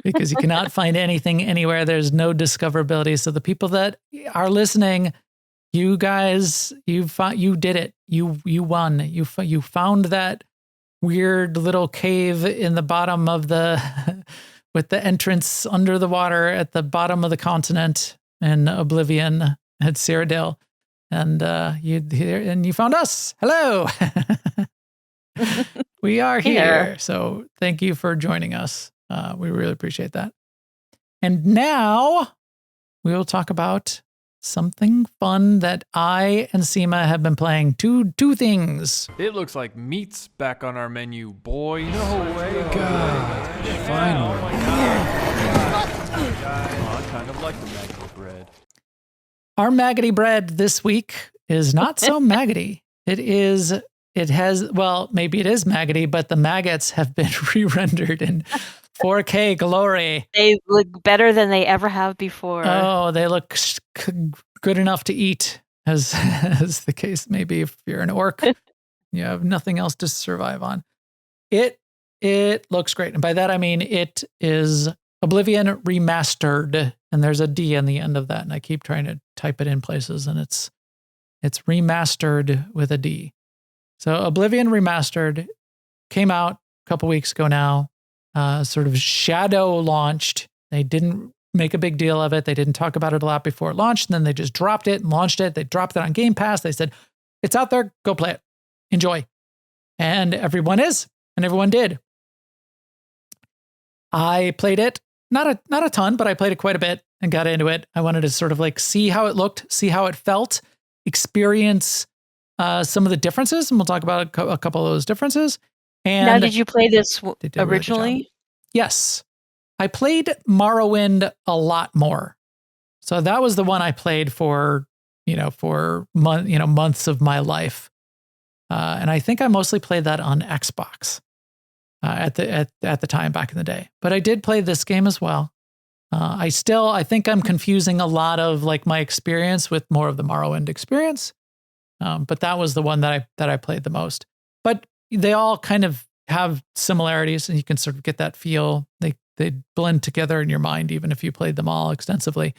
because you cannot find anything anywhere. There's no discoverability. So the people that are listening, you guys, you did it. You won. You found that weird little cave in the bottom of with the entrance under the water at the bottom of the continent in Oblivion at Cyrodiil. And you found us. Hello. We are here. So thank you for joining us. We really appreciate that. And now we will talk about something fun that I and Sema have been playing. Two things. It looks like meat's back on our menu, boy. No way. God, finally. Oh my God. Oh, I kind of like the maggoty bread. Our maggoty bread this week is not so maggoty. Maybe it is maggoty, but the maggots have been re-rendered in 4K glory. They look better than they ever have before. Oh, they look good enough to eat, as the case may be. If you're an orc, you have nothing else to survive on. It looks great. And by that, I mean, it is Oblivion Remastered. And there's a D on the end of that. And I keep trying to type it in places, and it's remastered with a D. So Oblivion Remastered came out a couple weeks ago now, sort of shadow launched. They didn't make a big deal of it. They didn't talk about it a lot before it launched. And then they just dropped it and launched it. They dropped it on Game Pass. They said, it's out there. Go play it. Enjoy. And everyone did. I played it. not a ton, but I played it quite a bit and got into it. I wanted to sort of like see how it looked, see how it felt, experience some of the differences, and we'll talk about a couple of those differences. And now, did you play this they did a really good job. originally? Yes, I played Morrowind a lot more. So that was the one I played for months of my life, and I think I mostly played that on Xbox at the time back in the day. But I did play this game as well. I think I'm confusing a lot of like my experience with more of the Morrowind experience. But that was the one that I played the most. But they all kind of have similarities, and you can sort of get that feel. They blend together in your mind, even if you played them all extensively.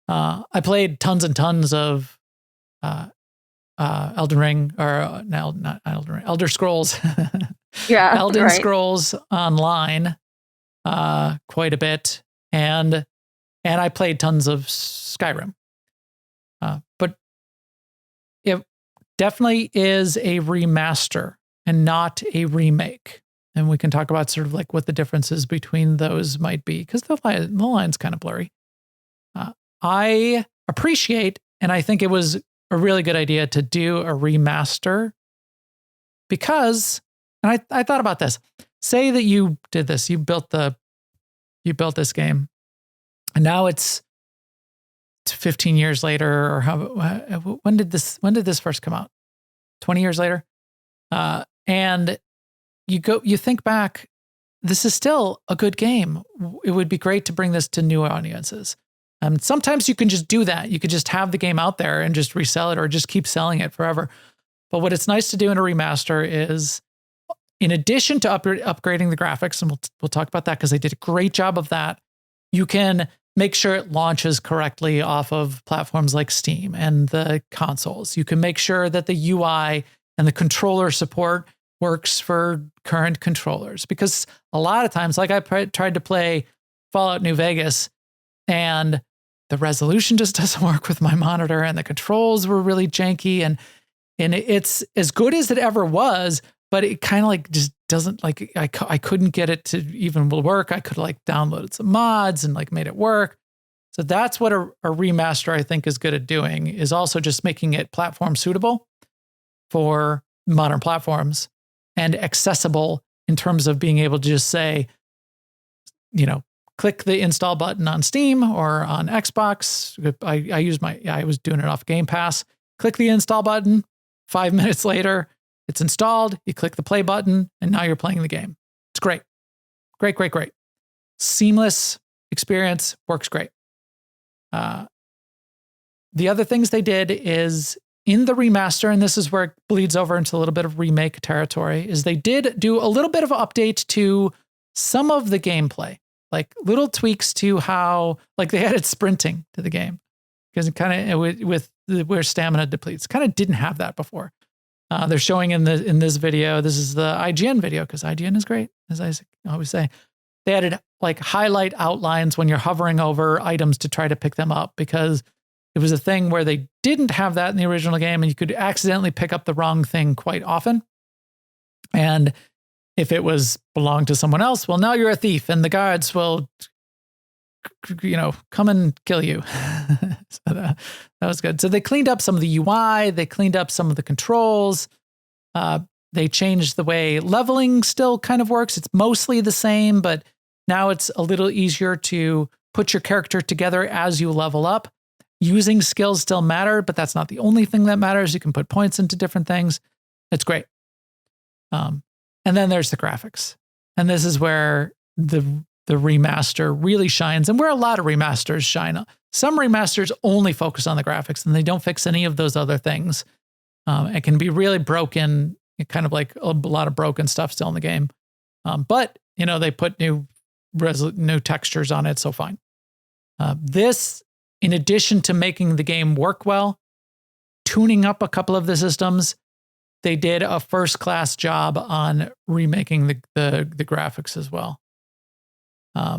I played tons and tons of Elden Ring, or not Elden Ring, Elder Scrolls. Yeah, Elden right. Scrolls Online quite a bit, and I played tons of Skyrim. But it definitely is a remaster and not a remake. And we can talk about sort of like what the differences between those might be, because the line's kind of blurry. I appreciate, and I think it was a really good idea to do a remaster, because, and I thought about this. Say that you did this, you built this game, and now it's 15 years later, or when did this first come out? 20 years later, and you think back, this is still a good game. It would be great to bring this to new audiences. Sometimes you can just do that. You could just have the game out there and just resell it, or just keep selling it forever. But what it's nice to do in a remaster is, in addition to upgrading the graphics, and we'll talk about that because they did a great job of that, you can make sure it launches correctly off of platforms like Steam and the consoles. You can make sure that the UI and the controller support works for current controllers, because a lot of times, like I tried to play Fallout New Vegas, and the resolution just doesn't work with my monitor, and the controls were really janky, and it's as good as it ever was, but it kind of like just doesn't, like, I couldn't get it to even work. I could like downloaded some mods and like made it work. So that's what a remaster I think is good at doing, is also just making it platform suitable for modern platforms, and accessible in terms of being able to just say, click the install button on Steam or on Xbox. I was doing it off Game Pass. Click the install button. 5 minutes later, it's installed. You click the play button, and now you're playing the game. It's great. Great, great, great. Seamless experience, works great. The other things they did is, in the remaster, and this is where it bleeds over into a little bit of remake territory, is they did do a little bit of update to some of the gameplay, like little tweaks to how, like they added sprinting to the game, because it kind of, with where stamina depletes, kind of didn't have that before. They're showing in this video, this is the IGN video, because IGN is great, as I always say. They added like highlight outlines when you're hovering over items to try to pick them up, because it was a thing where they didn't have that in the original game, and you could accidentally pick up the wrong thing quite often. And if it belonged to someone else, well, now you're a thief, and the guards will, come and kill you. So that was good. So they cleaned up some of the UI. They cleaned up some of the controls. They changed the way leveling still kind of works. It's mostly the same, but now it's a little easier to put your character together as you level up. Using skills still matter, but that's not the only thing that matters. You can put points into different things. It's great. And then there's the graphics. And this is where the remaster really shines, and where a lot of remasters shine. Some remasters only focus on the graphics, and they don't fix any of those other things. It can be really broken, kind of like a lot of broken stuff still in the game. But, they put new textures on it, so fine. This, in addition to making the game work well, tuning up a couple of the systems, they did a first-class job on remaking the graphics as well. A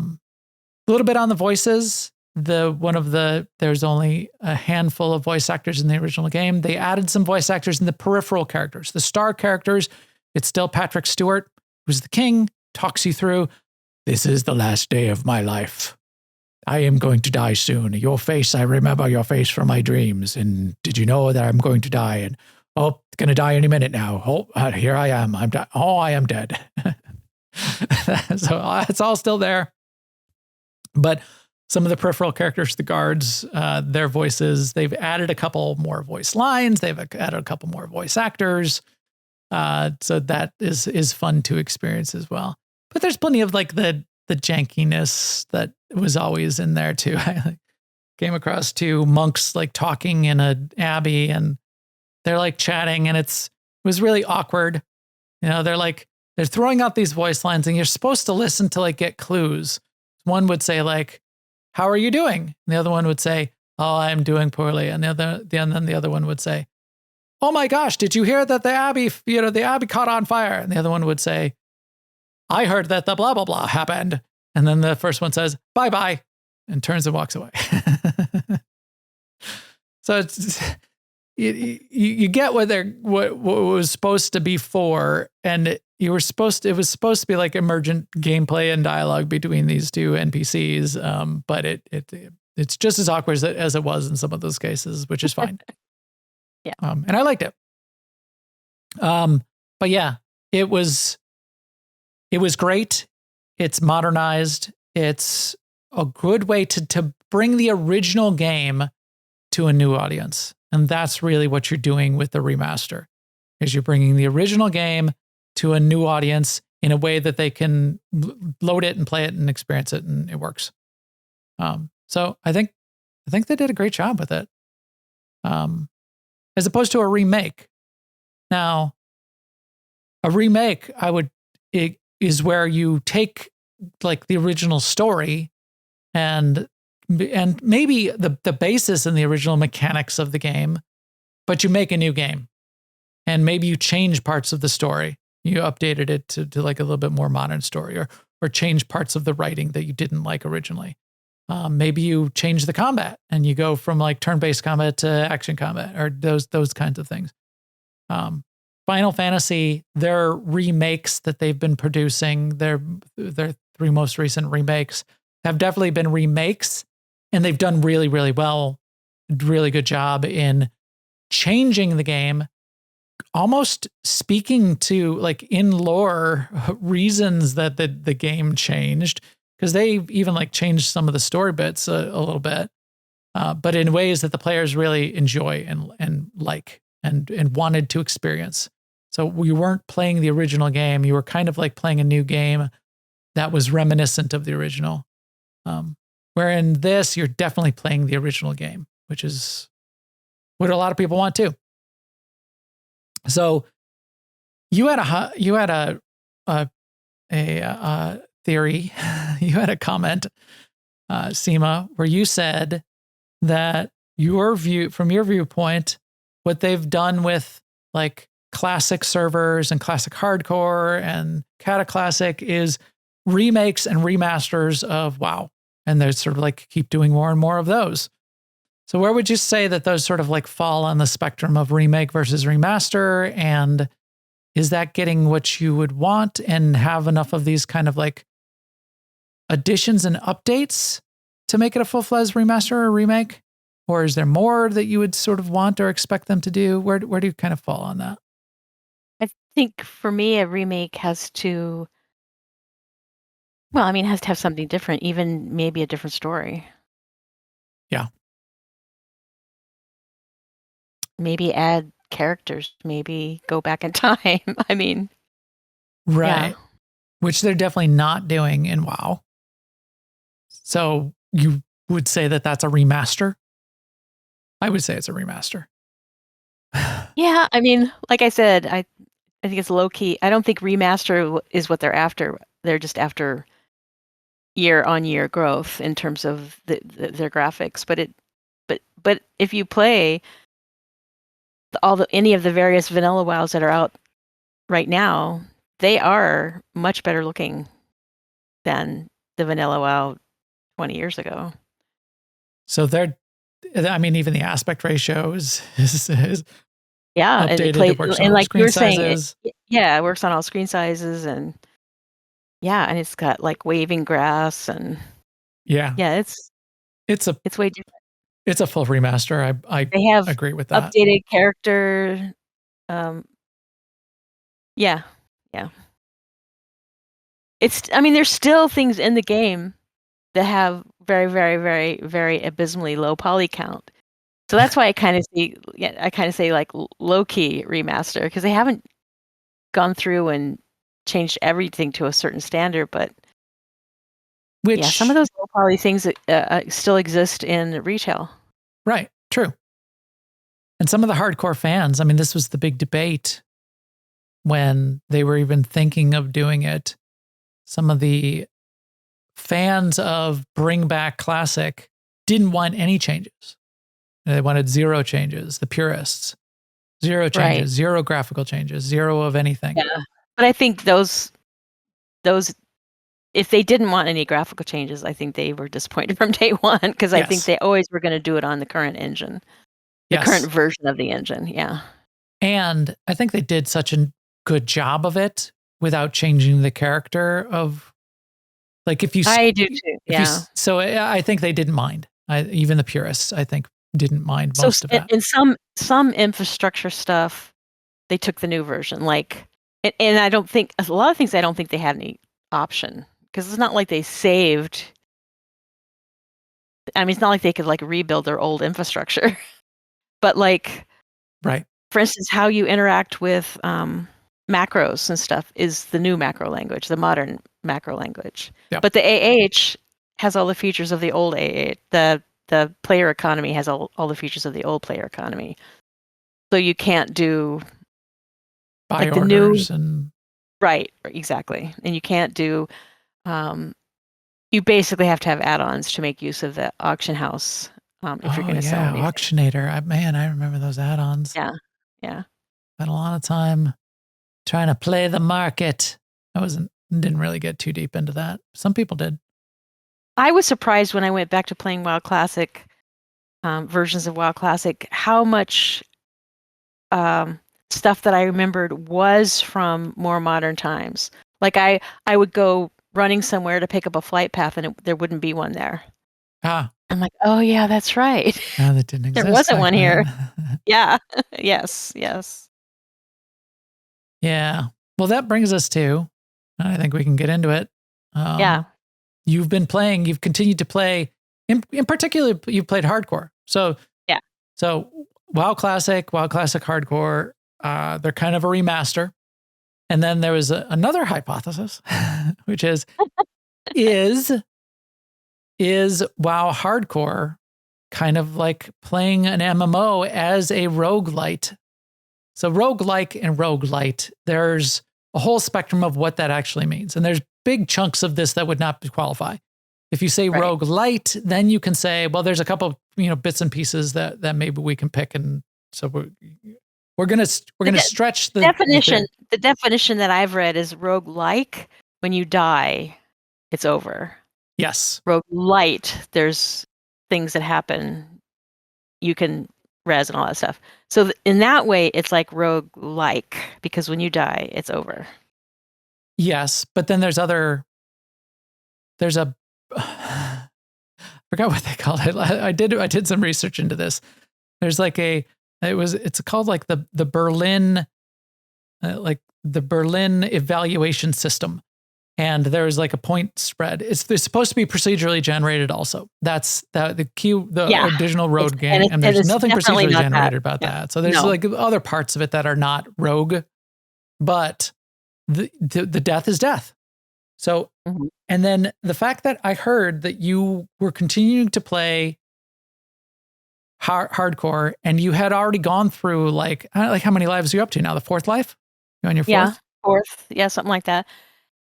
little bit on the voices. There's only a handful of voice actors in the original game. They added some voice actors in the peripheral characters. The star characters, it's still Patrick Stewart, who's the king, talks you through. This is the last day of my life. I am going to die soon. Your face, I remember your face from my dreams. And did you know that I'm going to die? And oh, going to die any minute now. Oh, here I am. I am dead. So it's all still there. But some of the peripheral characters, the guards, their voices, they've added a couple more voice lines. They've added a couple more voice actors. So that is fun to experience as well. But there's plenty of like the jankiness that was always in there too. I came across two monks like talking in an abbey, and they're like chatting, and it was really awkward. You know, they're throwing out these voice lines, and you're supposed to listen to like get clues. One would say like, "How are you doing?" And the other one would say, "Oh, I'm doing poorly." And then the other one would say, "Oh my gosh, did you hear that the abbey caught on fire?" And the other one would say, "I heard that the blah, blah, blah happened." And then the first one says, "Bye-bye," and turns and walks away. So you get what was supposed to be for, and it was supposed to be like emergent gameplay and dialogue between these two NPCs. But it's just as awkward as it was in some of those cases, which is fine. Yeah. And I liked it. But yeah, it was great. It's modernized. It's a good way to bring the original game to a new audience. And that's really what you're doing with the remaster, is you're bringing the original game to a new audience in a way that they can load it and play it and experience it, and it works. So I think they did a great job with it. As opposed to a remake. Now, a remake, it is where you take like the original story and maybe the basis and the original mechanics of the game, but you make a new game, and maybe you change parts of the story. You updated it to like a little bit more modern story, or change parts of the writing that you didn't like originally. Maybe you change the combat and you go from like turn-based combat to action combat, or those kinds of things. Final Fantasy, their remakes that they've been producing, their three most recent remakes have definitely been remakes, and they've done really, really well, really good job in changing the game, almost speaking to like in lore reasons that the game changed, because they even like changed some of the story bits a little bit, but in ways that the players really enjoy and like and wanted to experience. So you weren't playing the original game; you were kind of like playing a new game that was reminiscent of the original. Where in this, you're definitely playing the original game, which is what a lot of people want too. So you had a theory, you had a comment, Sema, where you said that from your viewpoint, what they've done with like classic servers and classic hardcore and cataclassic is remakes and remasters of WoW. And they're sort of like keep doing more and more of those. So where would you say that those sort of like fall on the spectrum of remake versus remaster? And is that getting what you would want and have enough of these kind of like additions and updates to make it a full-fledged remaster or remake? Or is there more that you would sort of want or expect them to do? Where do you kind of fall on that? I think for me, a remake has to have something different, even maybe a different story. Yeah. Maybe add characters, maybe go back in time. I mean, right. Yeah. Which they're definitely not doing in WoW. So you would say that that's a remaster? I would say it's a remaster. Yeah, I mean, like I said, I think it's low key. I don't think remaster is what they're after. They're just after year-on-year growth in terms of their graphics. But if you play any of the various vanilla WoWs that are out right now, they are much better looking than the vanilla WoW 20 years ago. So even the aspect ratio is yeah, updated. And it works on and all like you screen were saying, sizes. it works on all screen sizes, and and it's got like waving grass and Yeah. it's It's way different. it's a full remaster. I They have agree with that. updated character. Yeah. There's still things in the game that have very, very, very, very abysmally low poly count. So that's why I kind of say like low key remaster, because they haven't gone through and changed everything to a certain standard. But some of those low poly things still exist in retail. Right. True. And some of the hardcore fans, this was the big debate when they were even thinking of doing it. Some of the fans of Bring Back Classic didn't want any changes. They wanted zero changes. The purists, zero changes, Right. zero graphical changes, zero of anything. Yeah. But I think those, if they didn't want any graphical changes, I think they were disappointed from day one, because I think they always were going to do it on the current engine, the current version of the engine. Yeah. And I think they did such a good job of it without changing the character of, like, if you. I do too. Yeah. So I think they didn't mind. Even the purists, I think, didn't mind most of that. In some infrastructure stuff, they took the new version. Like, and I don't think a lot of things. I don't think they had any option, because it's not like they saved. It's not like they could like rebuild their old infrastructure, but like, right. For instance, how you interact with macros and stuff is the new macro language, the modern macro language. Yep. But the AH has all the features of the old AH. The player economy has all the features of the old player economy. So you can't do buy like the orders new, and right, exactly. And you can't do you basically have to have add-ons to make use of the auction house if you're going to sell anything. Auctionator. I remember those add-ons. Yeah. Spent a lot of time trying to play the market. Didn't really get too deep into that. Some people did. I was surprised when I went back to playing WoW Classic, versions of WoW Classic, how much stuff that I remembered was from more modern times. Like I would go running somewhere to pick up a flight path, and there wouldn't be one there. I'm like, oh yeah, that's right. No, that didn't exist. There wasn't one here. Yeah. Yes. Yeah. Well, that brings us to, I think we can get into it. You've continued to play, in particular, you've played hardcore. So, yeah. So WoW Classic Hardcore, they're kind of a remaster. And then there was another hypothesis, which is WoW Hardcore kind of like playing an MMO as a roguelite? So roguelike and roguelite, there's a whole spectrum of what that actually means. And there's big chunks of this that would not qualify. If you say roguelite, then you can say, well, there's a couple, bits and pieces that maybe we can pick. And so we're going to stretch the definition. The definition that I've read is roguelike. When you die, it's over. Yes. Roguelite, there's things that happen. You can res and all that stuff. So in that way, it's like roguelike, because when you die, it's over. Yes, but then there's I forgot what they called it. I did some research into this. There's like it's called like the Berlin, the Berlin evaluation system. And there's like a point spread. They're supposed to be procedurally generated also. That's the original Rogue game. And there's nothing procedurally generated about that. So there's like other parts of it that are not Rogue, but the death is death. So, and then the fact that I heard that you were continuing to play hardcore, and you had already gone through like how many lives are you up to now? The fourth life? You're on your fourth? Yeah, fourth. Yeah, something like that.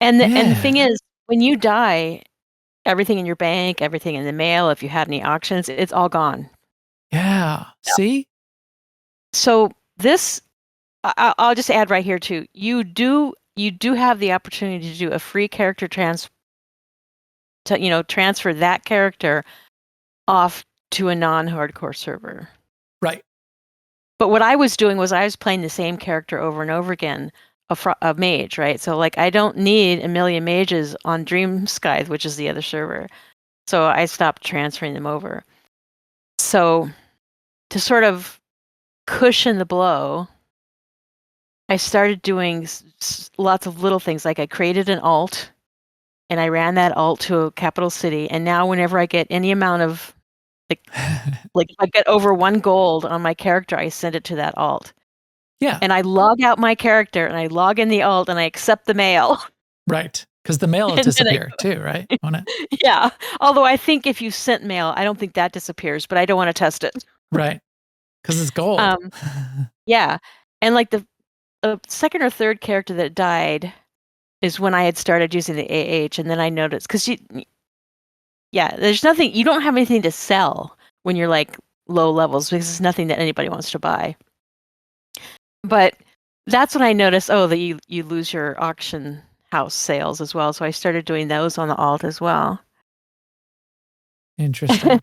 And the thing is, when you die, everything in your bank, everything in the mail, if you had any auctions, it's all gone. Yeah. See? So this, I'll just add right here too. You do have the opportunity to do a free character transfer that character off to a non-hardcore server. Right. But what I was doing was I was playing the same character over and over again a mage, right? So like I don't need a million mages on Dream Scythe, which is the other server. So I stopped transferring them over. So to sort of cushion the blow, I started doing lots of little things. Like I created an alt and I ran that alt to a capital city. And now whenever I get any amount of like if I get over 1 gold on my character, I send it to that alt. Yeah. And I log out my character and I log in the alt and I accept the mail. Right. Because the mail will And then disappear too, right? Won't it? Yeah. Although I think if you sent mail, I don't think that disappears, but I don't want to test it. Right. Because it's gold. Yeah. And like the second or third character that died is when I had started using the AH, and then I noticed because there's nothing, you don't have anything to sell when you're like low levels because it's nothing that anybody wants to buy. But that's when I noticed, that you lose your auction house sales as well. So I started doing those on the alt as well. Interesting.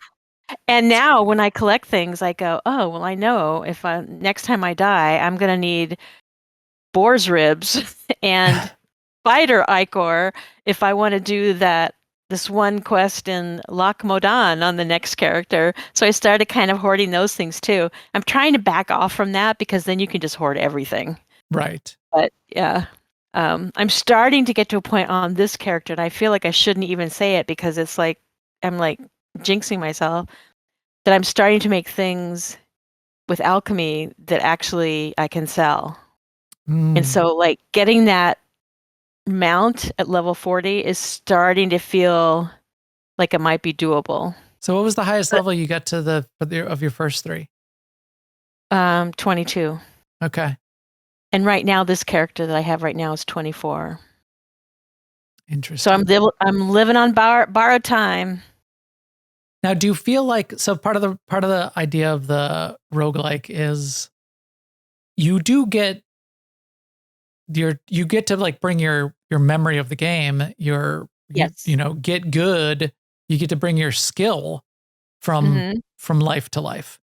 And now when I collect things, I go, oh, well, I know if next time I die, I'm going to need boar's ribs and spider ichor if I want to do this one quest in Loch Modan on the next character. So I started kind of hoarding those things too. I'm trying to back off from that because then you can just hoard everything. Right. But yeah, I'm starting to get to a point on this character, and I feel like I shouldn't even say it because it's like I'm like jinxing myself, that I'm starting to make things with alchemy that actually I can sell. And so like getting that mount at level 40 is starting to feel like it might be doable. So what was the highest level you got to of your first 3? 22. Okay. And right now this character that I have right now is 24. Interesting. So I'm living on borrowed time. Now, do you feel like, so part of the idea of the roguelike is you do get you get to like bring your memory of the game, Yes. you get good, you get to bring your skill from life to life.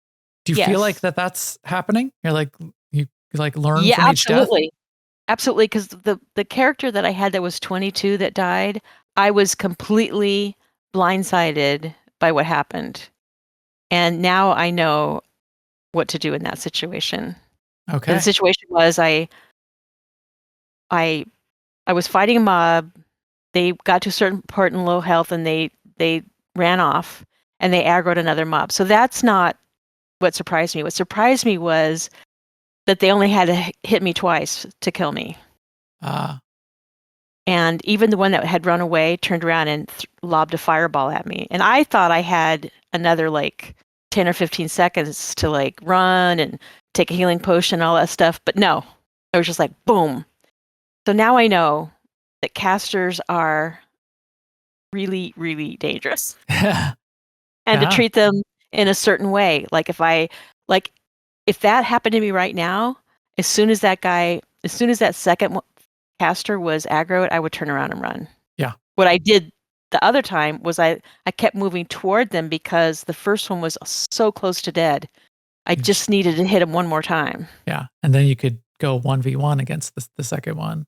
Do you feel like that's happening? You're like, you like learn from each absolutely. death? Absolutely, because the character that I had that was 22 that died, I was completely blindsided by what happened. And now I know what to do in that situation. Okay. And the situation was I was fighting a mob. They got to a certain part in low health and they ran off and they aggroed another mob. So that's not what surprised me. What surprised me was that they only had to hit me twice to kill me. And even the one that had run away turned around and lobbed a fireball at me. And I thought I had another like 10 or 15 seconds to like run and take a healing potion and all that stuff. But no, I was just like, boom. So now I know that casters are really, really dangerous. And to treat them in a certain way. Like if that happened to me right now, as soon as that second caster was aggroed, I would turn around and run. Yeah. What I did the other time was I kept moving toward them because the first one was so close to dead. I just needed to hit him one more time. Yeah. And then you could go 1v1 against the second one.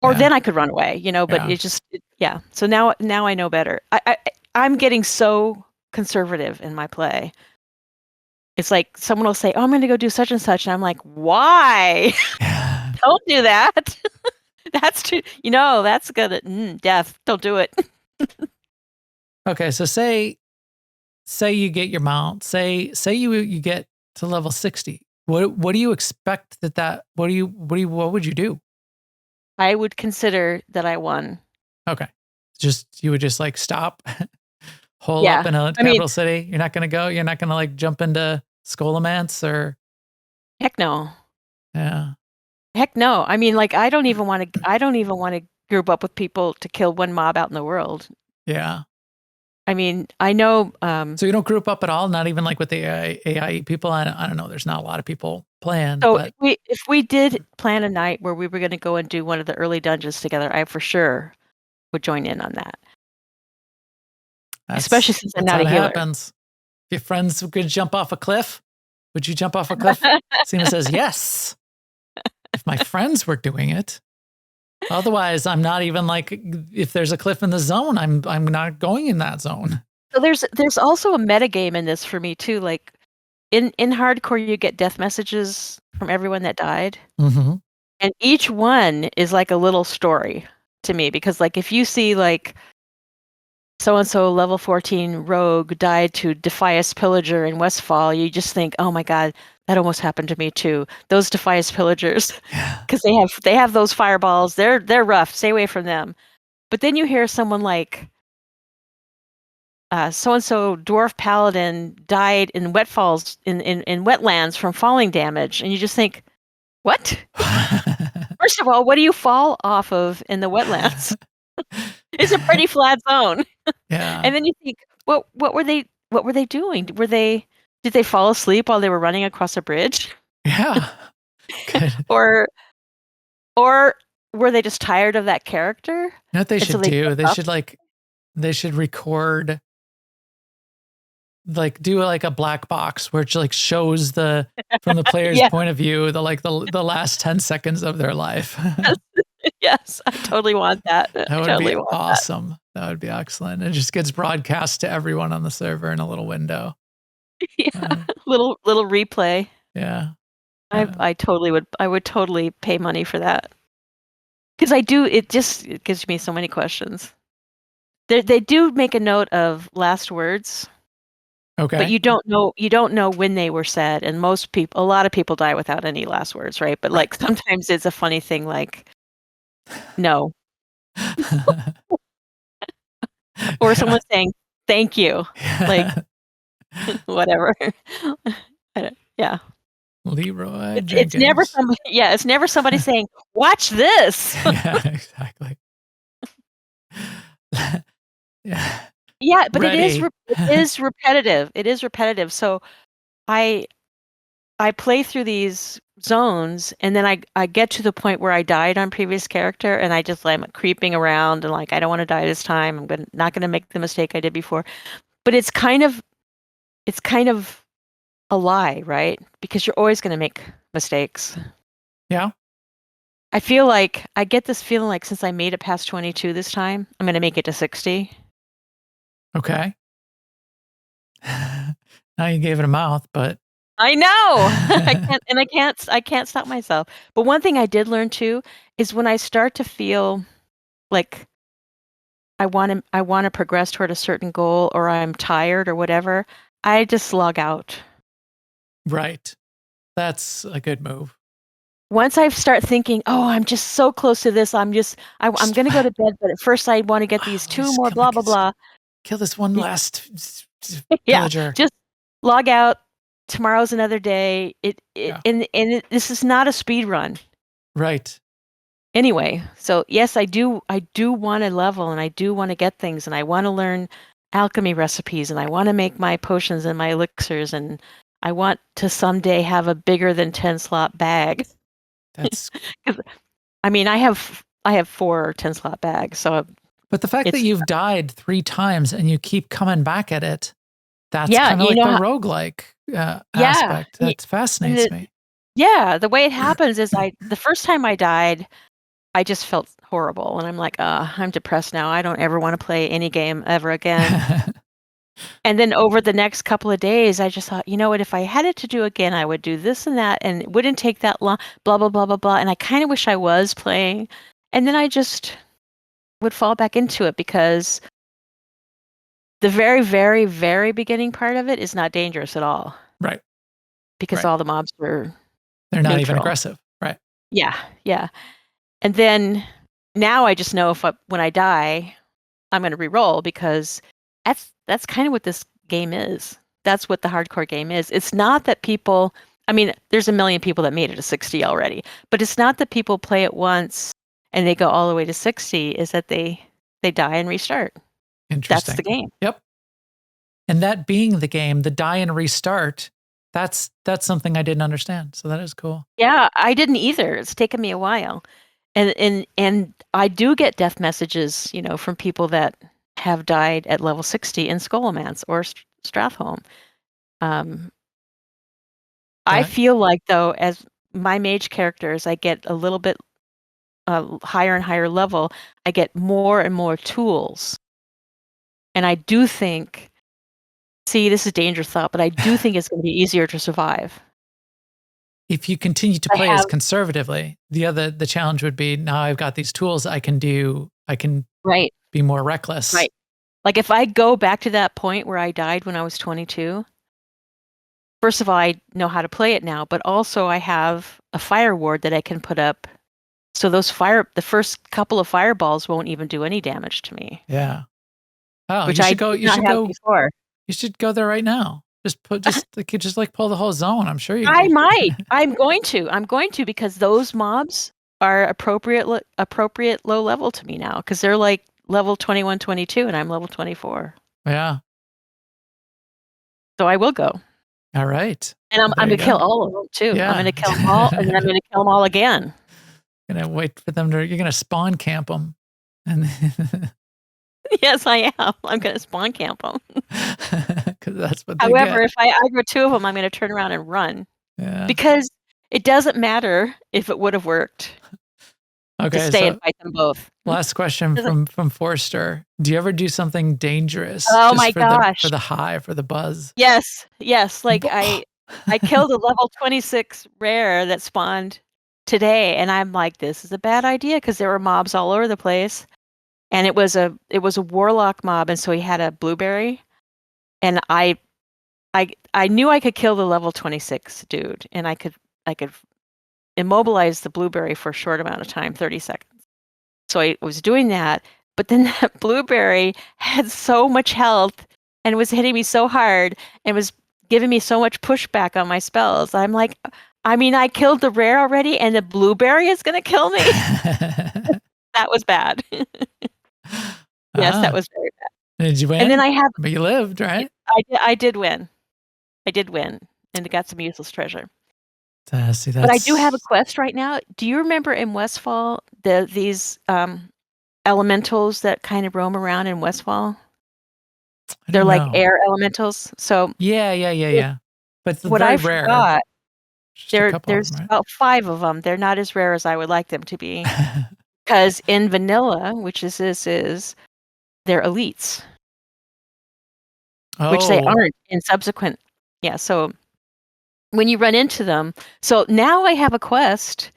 Or then I could run away, but So now I know better. I'm getting so conservative in my play. It's like someone will say, "Oh, I'm going to go do such and such." And I'm like, "Why? Don't do that. That's too, that's good. Death. Don't do it." Okay. So say you get your mount, say you get to level 60. What do you expect what would you do? I would consider that I won. Okay. You would just like stop, hole up in a capital city. You're not going to like jump into Scholomance or. Heck no. Yeah. Heck no. I mean, like, I don't even want to group up with people to kill one mob out in the world. Yeah. I mean, I know. So you don't group up at all? Not even like with the AI people? I don't know. There's not a lot of people playing. So but if we did plan a night where we were going to go and do one of the early dungeons together, I for sure would join in on that. Especially since I'm not a healer. Happens. If your friends could jump off a cliff, would you jump off a cliff? Sema says yes. if my friends were doing it. Otherwise, I'm not even like, if there's a cliff in the zone, I'm not going in that zone. So there's also a metagame in this for me too. Like in hardcore, you get death messages from everyone that died, Mm-hmm. and each one is like a little story to me, because like if you see like so and so level 14 rogue died to Defias Pillager in Westfall, you just think, oh my god, that almost happened to me too. Those Defias Pillagers, Yeah. because they have those fireballs. They're rough. Stay away from them. But then you hear someone like so and so dwarf paladin died in wetfalls in wetlands from falling damage, and you just think, what? First of all, what do you fall off of in the wetlands? It's a pretty flat zone. Yeah. And then you think, what were they doing? Did they fall asleep while they were running across a bridge? Yeah. Good. Or were they just tired of that character? You know what they And so should they do? give They up? should they should record, like do like a black box where it like shows the from the player's Yeah. point of view, the last 10 seconds of their life. Yes, I totally want that. That I would totally be want that. awesome. That would be excellent. It just gets broadcast to everyone on the server in a little window. Yeah. Little replay. Yeah. I totally would. I would totally pay money for that. Because it gives me so many questions. They do make a note of last words, Okay. but you don't know when they were said, and a lot of people die without any last words, right? But like sometimes it's a funny thing, like no, or someone saying thank you, like whatever. Yeah, Leroy it's never Jenkins. somebody. Yeah, it's never somebody saying watch this. Yeah, exactly. Yeah. Yeah, but Ready. it is repetitive. It is repetitive. So I play through these zones, and then I get to the point where I died on previous character, and I'm creeping around and like, I don't want to die this time. I'm not gonna make the mistake I did before. But it's kind of a lie, right? Because you're always gonna make mistakes. Yeah. I feel like I get this feeling like since I made it past 22 this time, I'm gonna make it to 60. Okay. Now you gave it a mouth, but I know. I can't stop myself. But one thing I did learn too is when I start to feel like I want to progress toward a certain goal, or I'm tired or whatever, I just log out. right. That's a good move. Once I start thinking, "Oh, I'm just so close to this. I'm going to go to bed, but at first I want to get these two more blah blah blah." Kill this one last Yeah, villager. just log out. Tomorrow's another day. This is not a speed run. Right. Anyway, so yes, I do want to level, and I do want to get things, and I want to learn alchemy recipes, and I want to make my potions and my elixirs, and I want to someday have a bigger than 10 slot bag. That's I mean, I have 4 10 slot bags, so but the fact that it's- you've died 3 times and you keep coming back at it, that's Yeah, kind of you like know the roguelike aspect. That fascinates me. yeah, the way it happens is the first time I died, I just felt horrible, and I'm like, I'm depressed now. I don't ever want to play any game ever again. And then over the next couple of days, I just thought, you know what, if I had it to do again, I would do this and that, and it wouldn't take that long, blah, blah, blah, blah, blah. And I kind of wish I was playing. And then I just would fall back into it, because the very, very, very beginning part of it is not dangerous at all. Right. Because Right. all the mobs are, They're not even neutral. aggressive. Right. yeah. And then now I just know when I die, I'm going to re-roll, because that's kind of what this game is. That's what the hardcore game is. It's not that people, I mean, there's a million people that made it to 60 already, but it's not that people play it once and they go all the way to 60, is that they die and restart. Interesting. That's the game. Yep. And that being the game, the die and restart, that's something I didn't understand. So that is cool. Yeah, I didn't either. It's taken me a while. And I do get death messages, from people that have died at level 60 in Scholomance or Strathholm. I Right. feel like, though, as my mage characters, I get a little bit higher and higher level, I get more and more tools. And I do think, see, this is a dangerous thought, but I do think it's going to be easier to survive. If you continue to play as conservatively, the challenge would be, now I've got these tools I can right. be more reckless. Right. Like if I go back to that point where I died when I was 22, first of all, I know how to play it now, but also I have a fire ward that I can put up. So the first couple of fireballs won't even do any damage to me. Yeah. Oh, which you I should go. did You not should have go. before. You should go there right now. Just pull the whole zone. I'm sure you. I might. I'm going to because those mobs are appropriate low level to me now because they're like level 21, 22, and I'm level 24. Yeah. So I will go. All right. And I'm going to kill all of them too. Yeah. I'm going to kill them all, and then I'm going to kill them all again. Gonna wait for them to. You're gonna spawn camp them, and yes, I am. I'm going to spawn camp them. Because that's what. They However, get. if I aggro 2 of them, I'm going to turn around and run. Yeah. Because it doesn't matter if it would have worked. Okay. To stay and fight them both. Last question from Forster. Do you ever do something dangerous? Oh my gosh! For the high, for the buzz. Yes. Like I killed a level 26 rare that spawned today, and I'm like, this is a bad idea because there were mobs all over the place, and it was a warlock mob, and so he had a blueberry, and I knew I could kill the level 26 dude, and I could immobilize the blueberry for a short amount of time, 30 seconds. So I was doing that, but then that blueberry had so much health and was hitting me so hard and was giving me so much pushback on my spells. I'm like, I killed the rare already and the blueberry is going to kill me? That was bad. Yes, that was very bad. Did you win? And then But you lived, right? I did win. And I got some useless treasure. See, but I do have a quest right now. Do you remember in Westfall these elementals that kind of roam around in Westfall? They're like air elementals. So yeah. But what very I rare. forgot, there's them, right? about 5 of them. They're not as rare as I would like them to be, because in vanilla, which this is, they're elites, which they aren't in subsequent. Yeah, so. When you run into them. So now I have a quest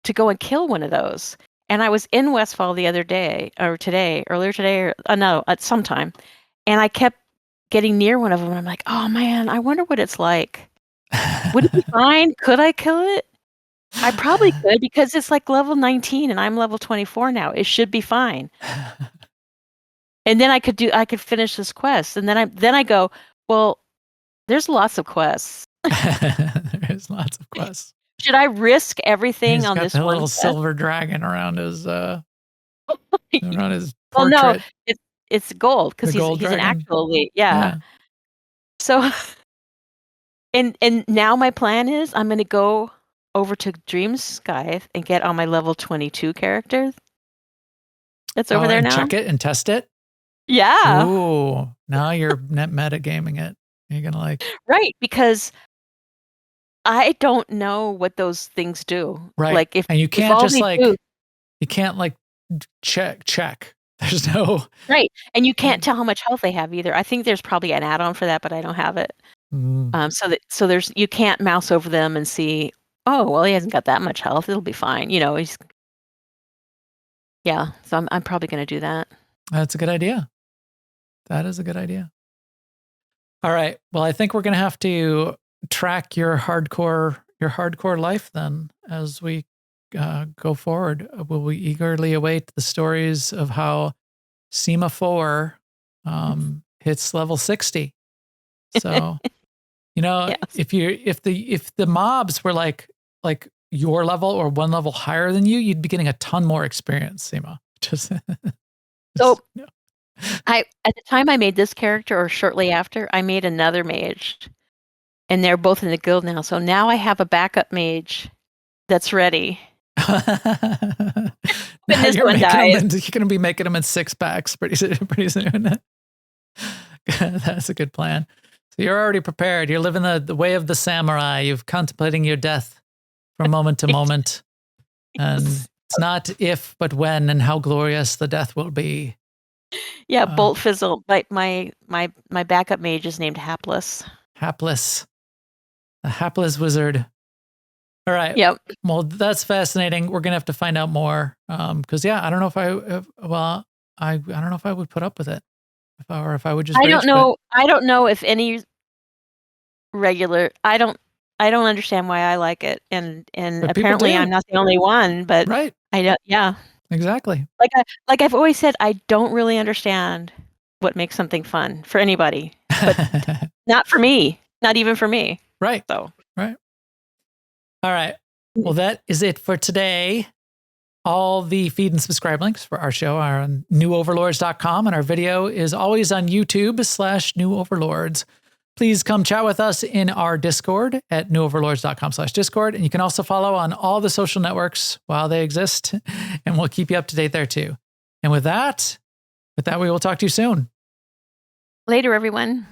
to go and kill one of those. And I was in Westfall the other day, or earlier today, at some time. And I kept getting near one of them. And I'm like, oh man, I wonder what it's like. Would it be fine? Could I kill it? I probably could because it's like level 19 and I'm level 24 now. It should be fine. And then I could finish this quest. And then I go, well, there's lots of quests. There's lots of quests. Should I risk everything on this one? Little quest? Silver dragon around his portrait. Well, no, it's gold because he's an actual elite. Yeah. So, and now my plan is I'm going to go over to Dreamsky and get on my level 22 character. That's over there now. Check it and test it. Yeah. Ooh, now you're net metagaming it. You're gonna right, because I don't know what those things do. Right. Like and you can't just you can't check. There's no right. And you can't tell how much health they have either. I think there's probably an add-on for that, but I don't have it. So there's you can't mouse over them and see, oh well, he hasn't got that much health. It'll be fine. So I'm probably gonna do that. That's a good idea. That is a good idea. All right. Well, I think we're going to have to track your hardcore life then as we go forward. Will we eagerly await the stories of how Sema 4 hits level 60? So, yes. if the mobs were like your level or one level higher than you, you'd be getting a ton more experience, Sema. At the time I made this character, or shortly after, I made another mage, and they're both in the guild now. So now I have a backup mage that's ready. When this one dies, you're going to be making them in 6-packs pretty soon. That's a good plan. So you're already prepared. You're living the way of the samurai. You've contemplating your death from moment to moment. And it's not if, but when and how glorious the death will be. Yeah, Bolt Fizzle. My backup mage is named Hapless. Hapless. A hapless wizard. All right. Yep. Well, that's fascinating. We're gonna have to find out more. Because I don't know if I don't know if I would put up with it. If I would just I don't rage know. I don't know if any regular. I don't understand why I like it, and But people apparently do. I'm not the only one. But quit. Right. I don't. Yeah. Exactly. Like I've always said, I don't really understand what makes something fun for anybody, but not for me. Not even for me. Right. So. Right. All right. Well, that is it for today. All the feed and subscribe links for our show are on newoverlords.com, and our video is always on YouTube/newoverlords. Please come chat with us in our Discord at newoverlords.com/Discord. And you can also follow on all the social networks while they exist, and we'll keep you up to date there too. And with that, we will talk to you soon. Later, everyone.